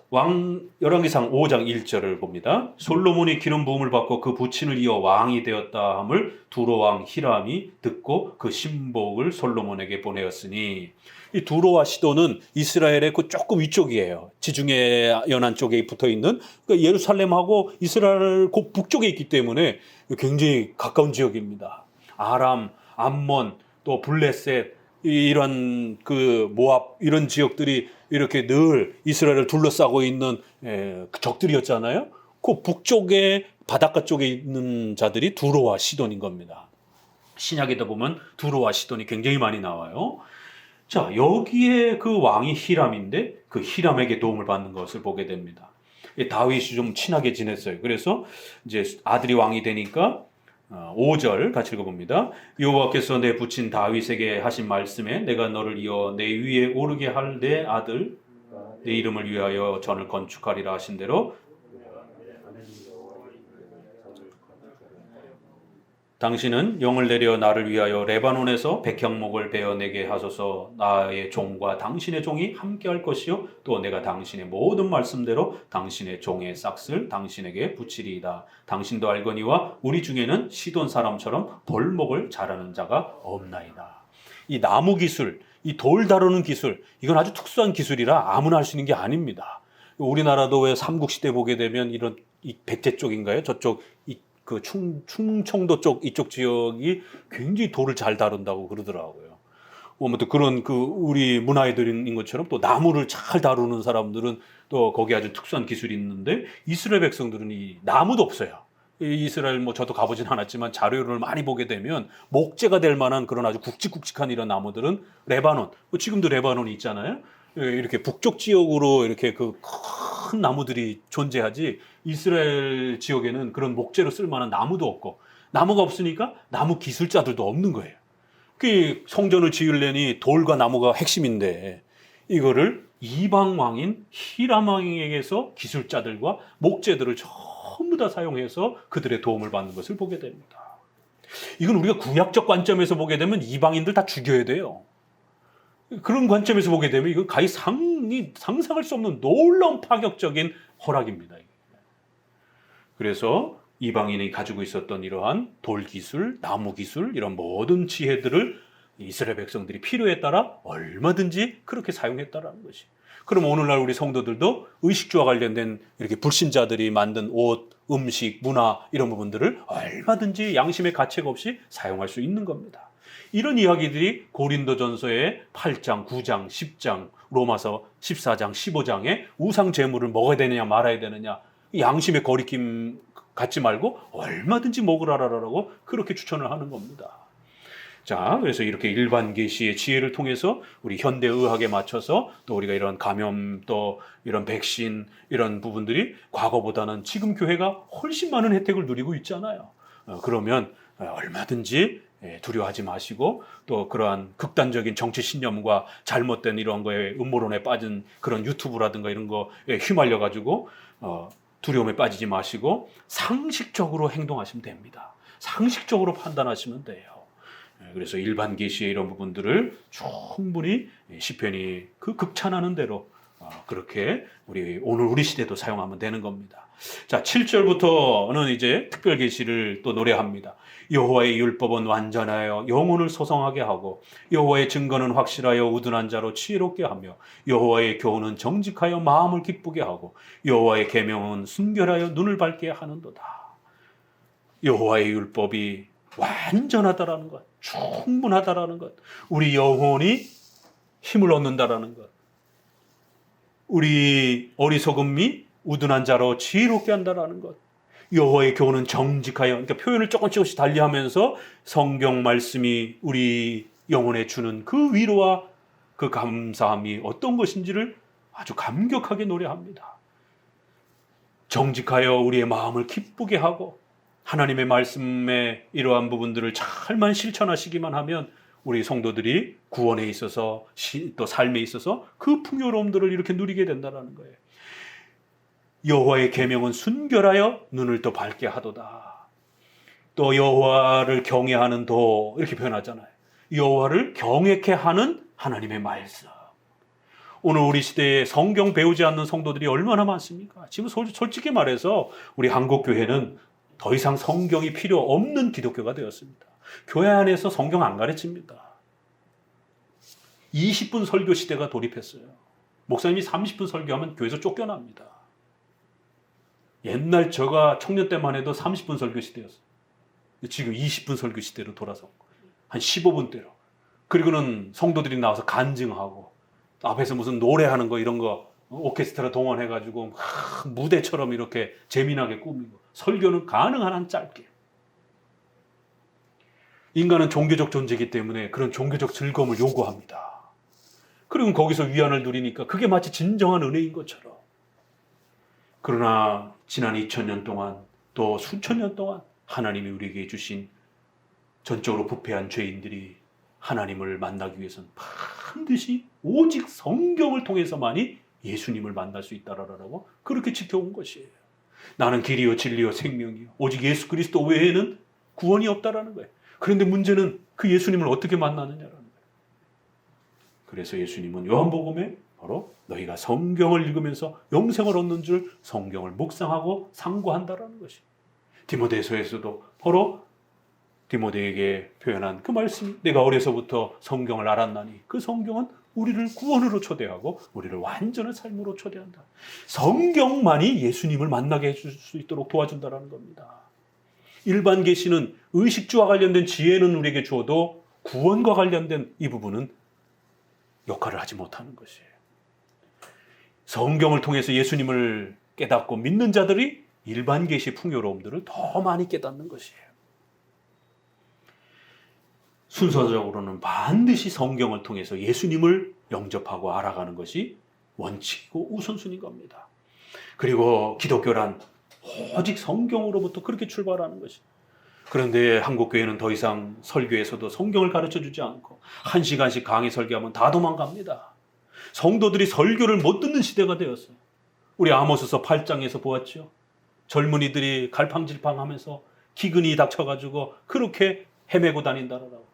S1: 열왕기상 5장 1절을 봅니다. 솔로몬이 기름 부음을 받고 그 부친을 이어 왕이 되었다 함을 두로왕 히람이 듣고 그 신복을 솔로몬에게 보내었으니, 이 두로와 시도는 이스라엘의 그 조금 위쪽이에요. 지중해 연안 쪽에 붙어 있는, 그러니까 예루살렘하고 이스라엘 그 북쪽에 있기 때문에 굉장히 가까운 지역입니다. 아람, 암몬, 또 블레셋, 이런 그 모압 이런 지역들이 이렇게 늘 이스라엘을 둘러싸고 있는 그 적들이었잖아요. 그 북쪽에 바닷가 쪽에 있는 자들이 두로와 시돈인 겁니다. 신약에도 보면 두로와 시돈이 굉장히 많이 나와요. 자, 여기에 그 왕이 히람인데 그 히람에게 도움을 받는 것을 보게 됩니다. 다윗이 좀 친하게 지냈어요. 그래서 이제 아들이 왕이 되니까 5절 같이 읽어봅니다. 여호와께서 내 부친 다윗에게 하신 말씀에 내가 너를 이어 내 위에 오르게 할 내 아들 내 이름을 위하여 전을 건축하리라 하신 대로 당신은 영을 내려 나를 위하여 레바논에서 백향목을 베어내게 하소서. 나의 종과 당신의 종이 함께할 것이요 또 내가 당신의 모든 말씀대로 당신의 종의 싹을 당신에게 붙이리이다. 당신도 알거니와 우리 중에는 시돈 사람처럼 벌목을 잘하는 자가 없나이다. 이 나무 기술, 이 돌 다루는 기술, 이건 아주 특수한 기술이라 아무나 할 수 있는 게 아닙니다. 우리나라도 왜 삼국시대 보게 되면 이런 이 백제 쪽인가요? 저쪽 그 충청도 쪽 이쪽 지역이 굉장히 돌을 잘 다룬다고 그러더라고요. 아무튼 그런 그 우리 문화애들인 것처럼 또 나무를 잘 다루는 사람들은 또 거기 아주 특수한 기술이 있는데 이스라엘 백성들은 이 나무도 없어요. 이스라엘 뭐 저도 가보진 않았지만 자료를 많이 보게 되면 목재가 될 만한 그런 아주 굵직굵직한 이런 나무들은 레바논, 지금도 레바논이 있잖아요. 이렇게 북쪽 지역으로 이렇게 그 큰 나무들이 존재하지 이스라엘 지역에는 그런 목재로 쓸 만한 나무도 없고 나무가 없으니까 나무 기술자들도 없는 거예요. 그 성전을 지으려니 돌과 나무가 핵심인데 이거를 이방 왕인 히람 왕에게서 기술자들과 목재들을 전부 다 사용해서 그들의 도움을 받는 것을 보게 됩니다. 이건 우리가 구약적 관점에서 보게 되면 이방인들 다 죽여야 돼요. 그런 관점에서 보게 되면 이건 가히 상상할 수 없는 놀라운 파격적인 허락입니다. 그래서 이방인이 가지고 있었던 이러한 돌 기술, 나무 기술, 이런 모든 지혜들을 이스라엘 백성들이 필요에 따라 얼마든지 그렇게 사용했다라는 것이. 그럼 오늘날 우리 성도들도 의식주와 관련된 이렇게 불신자들이 만든 옷, 음식, 문화 이런 부분들을 얼마든지 양심의 가책 없이 사용할 수 있는 겁니다. 이런 이야기들이 고린도전서의 8장, 9장, 10장, 로마서 14장, 15장에 우상 제물을 먹어야 되느냐 말아야 되느냐 양심의 거리낌 갖지 말고 얼마든지 먹으라라고 그렇게 추천을 하는 겁니다. 자, 그래서 이렇게 일반 계시의 지혜를 통해서 우리 현대 의학에 맞춰서 또 우리가 이런 감염 또 이런 백신 이런 부분들이 과거보다는 지금 교회가 훨씬 많은 혜택을 누리고 있잖아요. 그러면 얼마든지 두려워하지 마시고 또 그러한 극단적인 정치 신념과 잘못된 이런 거에 음모론에 빠진 그런 유튜브라든가 이런 거에 휘말려 가지고 두려움에 빠지지 마시고 상식적으로 행동하시면 됩니다. 상식적으로 판단하시면 돼요. 그래서 일반 계시의 이런 부분들을 충분히 시편이 그 극찬하는 대로 그렇게 오늘 우리 시대도 사용하면 되는 겁니다. 자, 7절부터는 이제 특별 계시를 또 노래합니다. 여호와의 율법은 완전하여 영혼을 소성하게 하고 여호와의 증거는 확실하여 우둔한 자로 지혜롭게 하며 여호와의 교훈은 정직하여 마음을 기쁘게 하고 여호와의 계명은 순결하여 눈을 밝게 하는도다. 여호와의 율법이 완전하다라는 것, 충분하다라는 것, 우리 영혼이 힘을 얻는다라는 것, 우리 어리석음이 우둔한 자로 지혜롭게 한다라는 것, 여호와의 교훈은 정직하여, 그러니까 표현을 조금씩 달리하면서 성경 말씀이 우리 영혼에 주는 그 위로와 그 감사함이 어떤 것인지를 아주 감격하게 노래합니다. 정직하여 우리의 마음을 기쁘게 하고 하나님의 말씀의 이러한 부분들을 잘만 실천하시기만 하면 우리 성도들이 구원에 있어서 또 삶에 있어서 그 풍요로움들을 이렇게 누리게 된다는 거예요. 여호와의 계명은 순결하여 눈을 더 밝게 하도다. 또 여호와를 경외하는 도 이렇게 표현하잖아요. 여호와를 경외케 하는 하나님의 말씀. 오늘 우리 시대에 성경 배우지 않는 성도들이 얼마나 많습니까? 지금 솔직히 말해서 우리 한국교회는 더 이상 성경이 필요 없는 기독교가 되었습니다. 교회 안에서 성경 안 가르칩니다. 20분 설교 시대가 돌입했어요. 목사님이 30분 설교하면 교회에서 쫓겨납니다. 옛날 제가 청년 때만 해도 30분 설교 시대였어요. 지금 20분 설교 시대로 돌아서 한 15분대로 그리고는 성도들이 나와서 간증하고 앞에서 무슨 노래하는 거 이런 거 오케스트라 동원해가지고 막 무대처럼 이렇게 재미나게 꾸미고 설교는 가능한 한 짧게. 인간은 종교적 존재이기 때문에 그런 종교적 즐거움을 요구합니다. 그리고 거기서 위안을 누리니까 그게 마치 진정한 은혜인 것처럼. 그러나 지난 2000년 동안 또 수천 년 동안 하나님이 우리에게 주신 전적으로 부패한 죄인들이 하나님을 만나기 위해서는 반드시 오직 성경을 통해서만이 예수님을 만날 수 있다라고 그렇게 지켜온 것이에요. 나는 길이요 진리요 생명이요 오직 예수 그리스도 외에는 구원이 없다라는 거예요. 그런데 문제는 그 예수님을 어떻게 만나느냐라는 거예요. 그래서 예수님은 요한복음에 바로 너희가 성경을 읽으면서 영생을 얻는 줄 성경을 묵상하고 상고한다라는 것이. 디모데서에서도 바로 디모데에게 표현한 그 말씀, 내가 어려서부터 성경을 알았나니 그 성경은 우리를 구원으로 초대하고 우리를 완전한 삶으로 초대한다. 성경만이 예수님을 만나게 해줄 수 있도록 도와준다는 겁니다. 일반 계시는 의식주와 관련된 지혜는 우리에게 주어도 구원과 관련된 이 부분은 역할을 하지 못하는 것이에요. 성경을 통해서 예수님을 깨닫고 믿는 자들이 일반 계시 풍요로움들을 더 많이 깨닫는 것이에요. 순서적으로는 반드시 성경을 통해서 예수님을 영접하고 알아가는 것이 원칙이고 우선순위인 겁니다. 그리고 기독교란 오직 성경으로부터 그렇게 출발하는 것이. 그런데 한국교회는 더 이상 설교에서도 성경을 가르쳐주지 않고 1시간씩 강의 설교하면 다 도망갑니다. 성도들이 설교를 못 듣는 시대가 되었어요. 우리 아모스서 8장에서 보았죠. 젊은이들이 갈팡질팡하면서 기근이 닥쳐가지고 그렇게 헤매고 다닌다라고.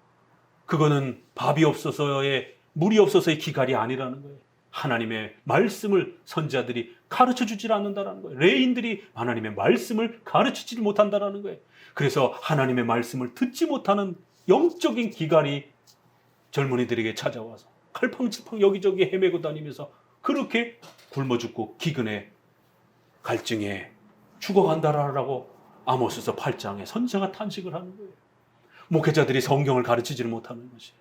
S1: 그거는 밥이 없어서의 물이 없어서의 기갈이 아니라는 거예요. 하나님의 말씀을 선지자들이 가르쳐주질 않는다는 거예요. 레인들이 하나님의 말씀을 가르치지 못한다는 거예요. 그래서 하나님의 말씀을 듣지 못하는 영적인 기갈이 젊은이들에게 찾아와서 갈팡질팡 여기저기 헤매고 다니면서 그렇게 굶어 죽고 기근에 갈증에 죽어간다라고 아모스서 8장에 선지자가 탄식을 하는 거예요. 목회자들이 성경을 가르치지를 못하는 것이에요.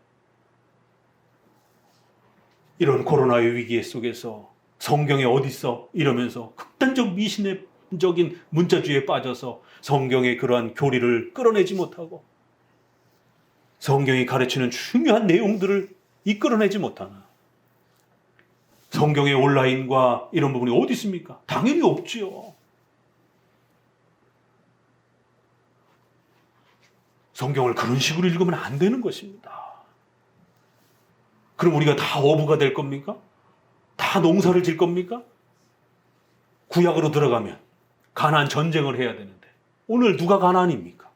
S1: 이런 코로나의 위기 속에서 성경이 어디 있어? 이러면서 극단적 미신적인 문자주의에 빠져서 성경의 그러한 교리를 끌어내지 못하고 성경이 가르치는 중요한 내용들을 이끌어내지 못하나. 성경의 온라인과 이런 부분이 어디 있습니까? 당연히 없지요. 성경을 그런 식으로 읽으면 안 되는 것입니다. 그럼 우리가 다 어부가 될 겁니까? 다 농사를 질 겁니까? 구약으로 들어가면 가나안 전쟁을 해야 되는데 오늘 누가 가나안입니까?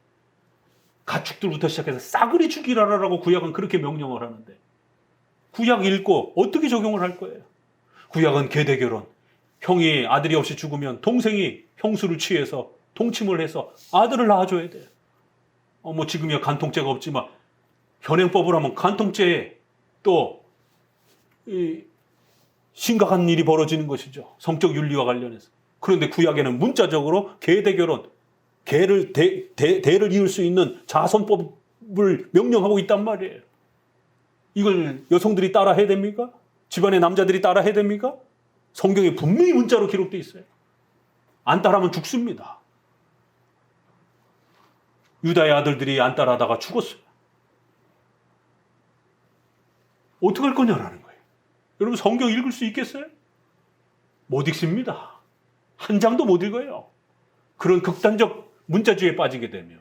S1: 가축들부터 시작해서 싸그리 죽이라라고 구약은 그렇게 명령을 하는데 구약 읽고 어떻게 적용을 할 거예요? 구약은 계대결혼. 형이 아들이 없이 죽으면 동생이 형수를 취해서 동침을 해서 아들을 낳아줘야 돼요. 뭐 지금이야 간통죄가 없지만 현행법을 하면 간통죄에 또 심각한 일이 벌어지는 것이죠. 성적 윤리와 관련해서. 그런데 구약에는 문자적으로 계대결혼, 대를 이을 수 있는 자손법을 명령하고 있단 말이에요. 이걸 여성들이 따라 해야 됩니까? 집안의 남자들이 따라 해야 됩니까? 성경에 분명히 문자로 기록되어 있어요. 안 따라하면 죽습니다. 유다의 아들들이 안 따라하다가 죽었어요. 어떻게 할 거냐라는 거예요. 여러분 성경 읽을 수 있겠어요? 못 읽습니다. 한 장도 못 읽어요. 그런 극단적 문자주의에 빠지게 되면.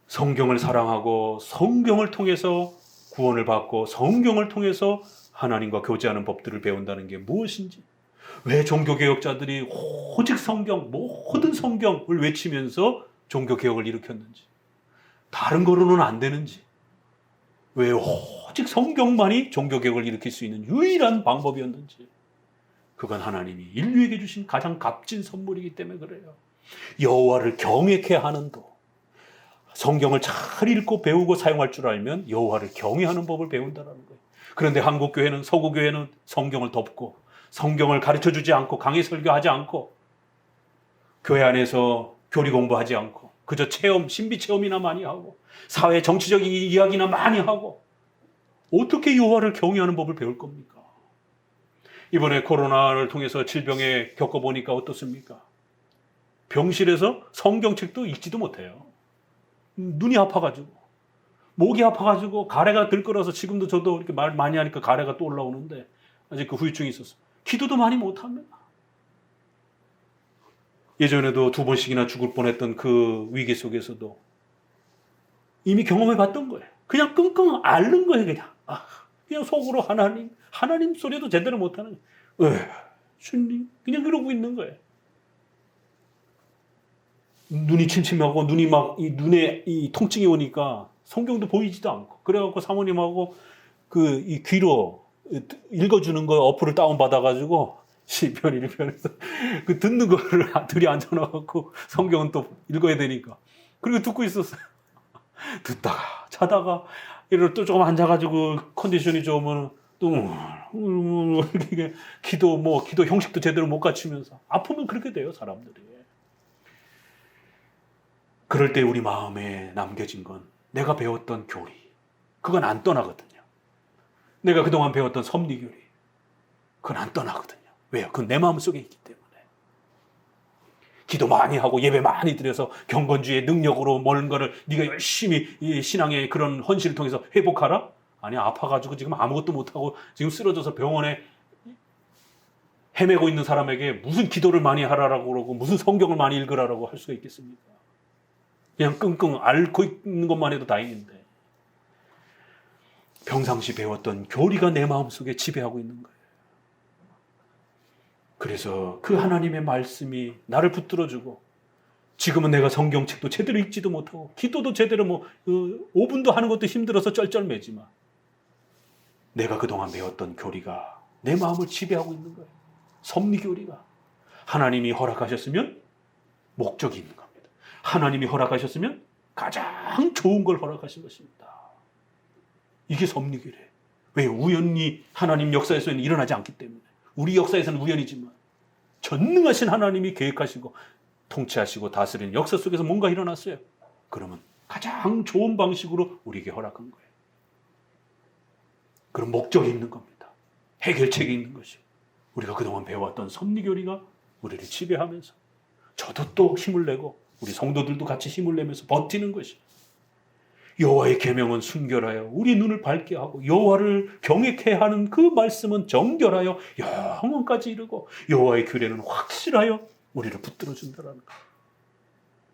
S1: 성경을 사랑하고 성경을 통해서 구원을 받고 성경을 통해서 하나님과 교제하는 법들을 배운다는 게 무엇인지, 왜 종교개혁자들이 오직 성경, 모든 성경을 외치면서 종교개혁을 일으켰는지, 다른 거로는 안 되는지, 왜 오직 성경만이 종교개혁을 일으킬 수 있는 유일한 방법이었는지, 그건 하나님이 인류에게 주신 가장 값진 선물이기 때문에 그래요. 여호와를 경외케 하는 도, 성경을 잘 읽고 배우고 사용할 줄 알면 여호와를 경외하는 법을 배운다는 거예요. 그런데 한국교회는, 서구교회는 성경을 덮고 성경을 가르쳐주지 않고 강의 설교하지 않고 교회 안에서 교리 공부하지 않고 그저 체험, 신비 체험이나 많이 하고 사회 정치적 이야기나 많이 하고 어떻게 여호와를 경외하는 법을 배울 겁니까? 이번에 코로나를 통해서 질병에 겪어보니까 어떻습니까? 병실에서 성경책도 읽지도 못해요. 눈이 아파가지고, 목이 아파가지고, 가래가 들끓어서 지금도 저도 이렇게 말 많이 하니까 가래가 또 올라오는데 아직 그 후유증이 있었어. 기도도 많이 못합니다. 예전에도 2번씩이나 죽을 뻔했던 그 위기 속에서도 이미 경험해봤던 거예요. 그냥 끙끙 앓는 거예요, 그냥. 그냥 속으로 하나님 소리도 제대로 못하는 거예요. 주님, 그냥 그러고 있는 거예요. 눈이 침침하고 눈이 막 눈에 이 통증이 오니까 성경도 보이지도 않고 그래갖고 사모님하고 그 이 귀로 읽어주는 거 어플을 다운 받아가지고 시편 1편에서 그 듣는 거를 둘이 앉아놔갖고 성경은 또 읽어야 되니까 그리고 듣고 있었어요. 듣다가 자다가 이를 또 조금 앉아가지고 컨디션이 좋으면 또 기도 형식도 제대로 못 갖추면서 아프면 그렇게 돼요, 사람들이. 그럴 때 우리 마음에 남겨진 건 내가 배웠던 교리, 그건 안 떠나거든요. 내가 그동안 배웠던 섭리교리, 그건 안 떠나거든요. 왜요? 그건 내 마음속에 있기 때문에. 기도 많이 하고 예배 많이 드려서 경건주의 능력으로 모든 거를 네가 열심히 신앙의 그런 헌신을 통해서 회복하라? 아니, 아파가지고 지금 아무것도 못하고 지금 쓰러져서 병원에 헤매고 있는 사람에게 무슨 기도를 많이 하라고 그러고 무슨 성경을 많이 읽으라고 할 수가 있겠습니까? 그냥 끙끙 앓고 있는 것만 해도 다행인데 평상시 배웠던 교리가 내 마음속에 지배하고 있는 거예요. 그래서 그 하나님의 말씀이 나를 붙들어주고 지금은 내가 성경책도 제대로 읽지도 못하고 기도도 제대로 5분도 하는 것도 힘들어서 쩔쩔매지만 내가 그동안 배웠던 교리가 내 마음을 지배하고 있는 거예요. 섭리교리가. 하나님이 허락하셨으면 목적이 있는 겁니다. 하나님이 허락하셨으면 가장 좋은 걸 허락하신 것입니다. 이게 섭리교리예요. 왜? 우연히 하나님 역사에서는 일어나지 않기 때문에. 우리 역사에서는 우연이지만 전능하신 하나님이 계획하시고 통치하시고 다스리는 역사 속에서 뭔가 일어났어요. 그러면 가장 좋은 방식으로 우리에게 허락한 거예요. 그런 목적이 있는 겁니다. 해결책이 있는 것이요. 우리가 그동안 배워왔던 섭리교리가 우리를 지배하면서 저도 또 힘을 내고 우리 성도들도 같이 힘을 내면서 버티는 것이 여호와의 계명은 순결하여 우리 눈을 밝게 하고 여호와를 경외케 하는 그 말씀은 정결하여 영원까지 이르고 여호와의 규례는 확실하여 우리를 붙들어 준다라는 거.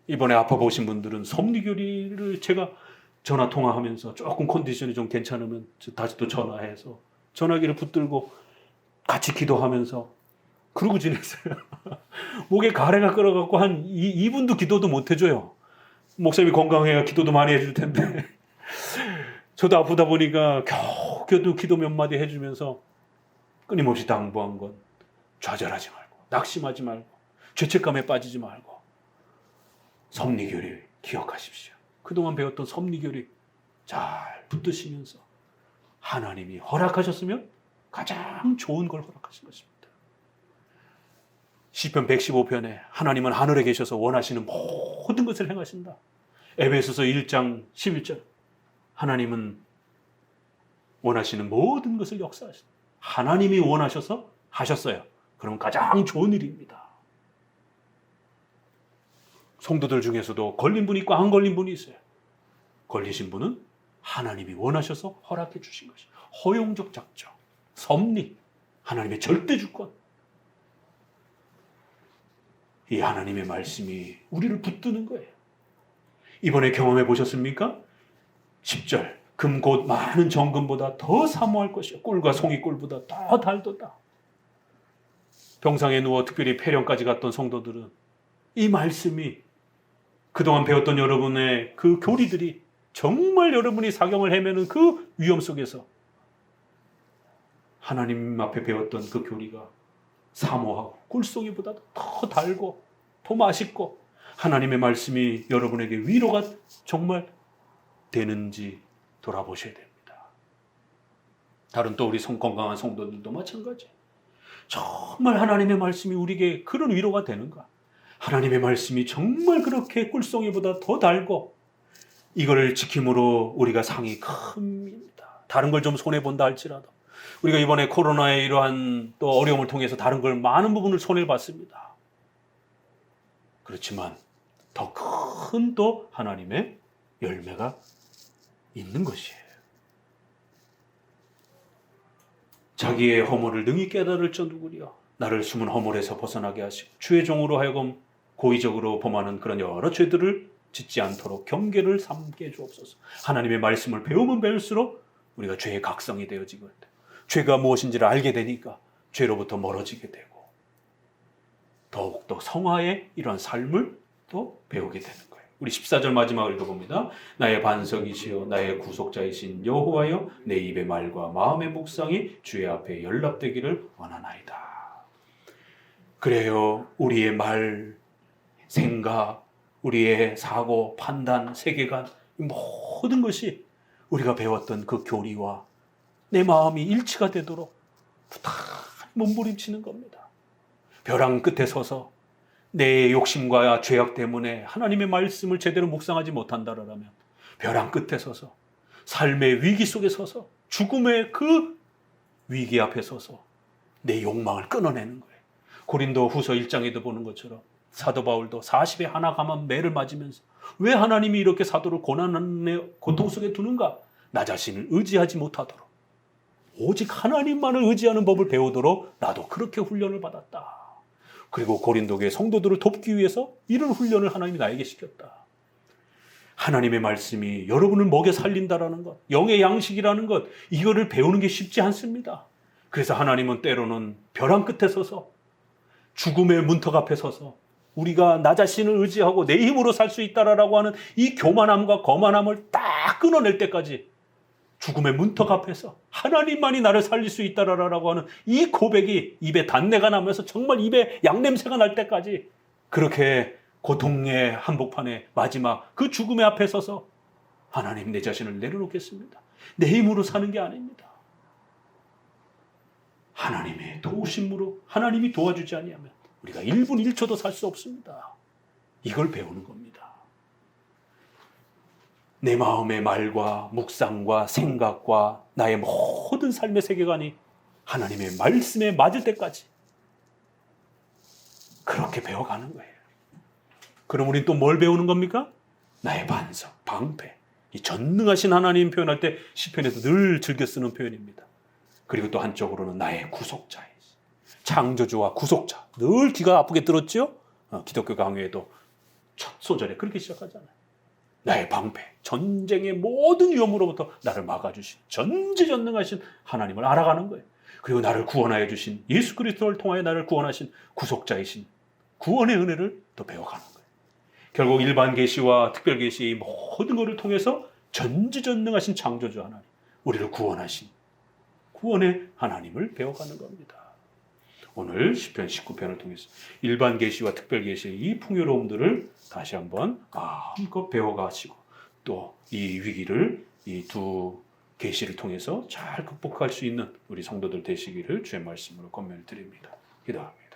S1: 이번에 아파 보신 분들은 섭리교리를 제가 전화 통화하면서 조금 컨디션이 좀 괜찮으면 다시 또 전화해서 전화기를 붙들고 같이 기도하면서 그러고 지냈어요. 목에 가래가 끓어갖고 한 2분도 기도도 못 해줘요. 목사님이 건강해야 기도도 많이 해줄 텐데 저도 아프다 보니까 겨우 기도 몇 마디 해주면서 끊임없이 당부한 건 좌절하지 말고 낙심하지 말고 죄책감에 빠지지 말고 섭리교리 기억하십시오. 그동안 배웠던 섭리교리 잘 붙드시면서 하나님이 허락하셨으면 가장 좋은 걸 허락하신 것입니다. 시편 115편에 하나님은 하늘에 계셔서 원하시는 모든 것을 행하신다. 에베소서 1장 11절 하나님은 원하시는 모든 것을 역사하신다. 하나님이 원하셔서 하셨어요. 그러면 가장 좋은 일입니다. 성도들 중에서도 걸린 분이 있고 안 걸린 분이 있어요. 걸리신 분은 하나님이 원하셔서 허락해 주신 것이 허용적 작정, 섭리, 하나님의 절대 주권. 이 하나님의 말씀이 우리를 붙드는 거예요. 이번에 경험해 보셨습니까? 10절 금 곧 많은 정금보다 더 사모할 것이요 꿀과 송이꿀보다 더 달도다. 병상에 누워 특별히 폐렴까지 갔던 성도들은 이 말씀이 그동안 배웠던 여러분의 그 교리들이 정말 여러분이 사경을 헤매는 그 위험 속에서 하나님 앞에 배웠던 그 교리가 사모하고 꿀송이보다도 더 달고 더 맛있고 하나님의 말씀이 여러분에게 위로가 정말 되는지 돌아보셔야 됩니다. 다른 또 우리 건강한 성도들도 마찬가지. 정말 하나님의 말씀이 우리에게 그런 위로가 되는가? 하나님의 말씀이 정말 그렇게 꿀송이보다 더 달고 이거를 지킴으로 우리가 상이 큽니다. 다른 걸 좀 손해본다 할지라도 우리가 이번에 코로나의 이러한 또 어려움을 통해서 다른 걸 많은 부분을 손해를 봤습니다. 그렇지만 더 큰 또 하나님의 열매가 있는 것이에요. 자기의 허물을 능히 깨달을 자 누구랴. 나를 숨은 허물에서 벗어나게 하시고 주의 종으로 하여금 고의적으로 범하는 그런 여러 죄들을 짓지 않도록 경계를 삼게 주옵소서. 하나님의 말씀을 배우면 배울수록 우리가 죄의 각성이 되어지거든요. 죄가 무엇인지를 알게 되니까 죄로부터 멀어지게 되고 더욱더 성화의 이런 삶을 또 배우게 되는 거예요. 우리 14절 마지막을 읽어봅니다. 나의 반석이시여 나의 구속자이신 여호와여 내 입의 말과 마음의 묵상이 주의 앞에 연락되기를 원하나이다. 그래요. 우리의 말, 생각, 우리의 사고, 판단, 세계관 모든 것이 우리가 배웠던 그 교리와 내 마음이 일치가 되도록 부탁 몸부림치는 겁니다. 벼랑 끝에 서서 내 욕심과 죄악 때문에 하나님의 말씀을 제대로 묵상하지 못한다라면 벼랑 끝에 서서 삶의 위기 속에 서서 죽음의 그 위기 앞에 서서 내 욕망을 끊어내는 거예요. 고린도 후서 1장에도 보는 것처럼 사도 바울도 40에 하나 감한 매를 맞으면서 왜 하나님이 이렇게 사도를 고난의 고통 속에 두는가? 나 자신을 의지하지 못하도록 오직 하나님만을 의지하는 법을 배우도록 나도 그렇게 훈련을 받았다. 그리고 고린도교의 성도들을 돕기 위해서 이런 훈련을 하나님이 나에게 시켰다. 하나님의 말씀이 여러분을 먹여 살린다라는 것, 영의 양식이라는 것, 이거를 배우는 게 쉽지 않습니다. 그래서 하나님은 때로는 벼랑 끝에 서서 죽음의 문턱 앞에 서서 우리가 나 자신을 의지하고 내 힘으로 살 수 있다라고 하는 이 교만함과 거만함을 딱 끊어낼 때까지 죽음의 문턱 앞에서 하나님만이 나를 살릴 수 있다라고 하는 이 고백이 입에 단내가 나면서 정말 입에 양냄새가 날 때까지 그렇게 고통의 한복판에 마지막 그 죽음의 앞에 서서 하나님 내 자신을 내려놓겠습니다. 내 힘으로 사는 게 아닙니다. 하나님의 도우심으로 하나님이 도와주지 아니하면 우리가 1분 1초도 살 수 없습니다. 이걸 배우는 겁니다. 내 마음의 말과 묵상과 생각과 나의 모든 삶의 세계관이 하나님의 말씀에 맞을 때까지 그렇게 배워가는 거예요. 그럼 우리는 또 뭘 배우는 겁니까? 나의 반석, 방패. 이 전능하신 하나님 표현할 때 시편에서 늘 즐겨 쓰는 표현입니다. 그리고 또 한쪽으로는 나의 구속자이시. 창조주와 구속자. 늘 귀가 아프게 들었죠? 기독교 강의에도 첫 소절에 그렇게 시작하잖아요. 나의 방패, 전쟁의 모든 위험으로부터 나를 막아주신 전지전능하신 하나님을 알아가는 거예요. 그리고 나를 구원하여 주신 예수 그리스도를 통하여 나를 구원하신 구속자이신 구원의 은혜를 또 배워가는 거예요. 결국 일반 계시와 특별 계시의 모든 것을 통해서 전지전능하신 창조주 하나님, 우리를 구원하신 구원의 하나님을 배워가는 겁니다. 오늘 시편 19편을 통해서 일반 계시와 특별 계시의 이 풍요로움들을 다시 한번 마음껏 배워가시고 또 이 위기를 이 두 계시를 통해서 잘 극복할 수 있는 우리 성도들 되시기를 주의 말씀으로 권면을 드립니다. 기도합니다.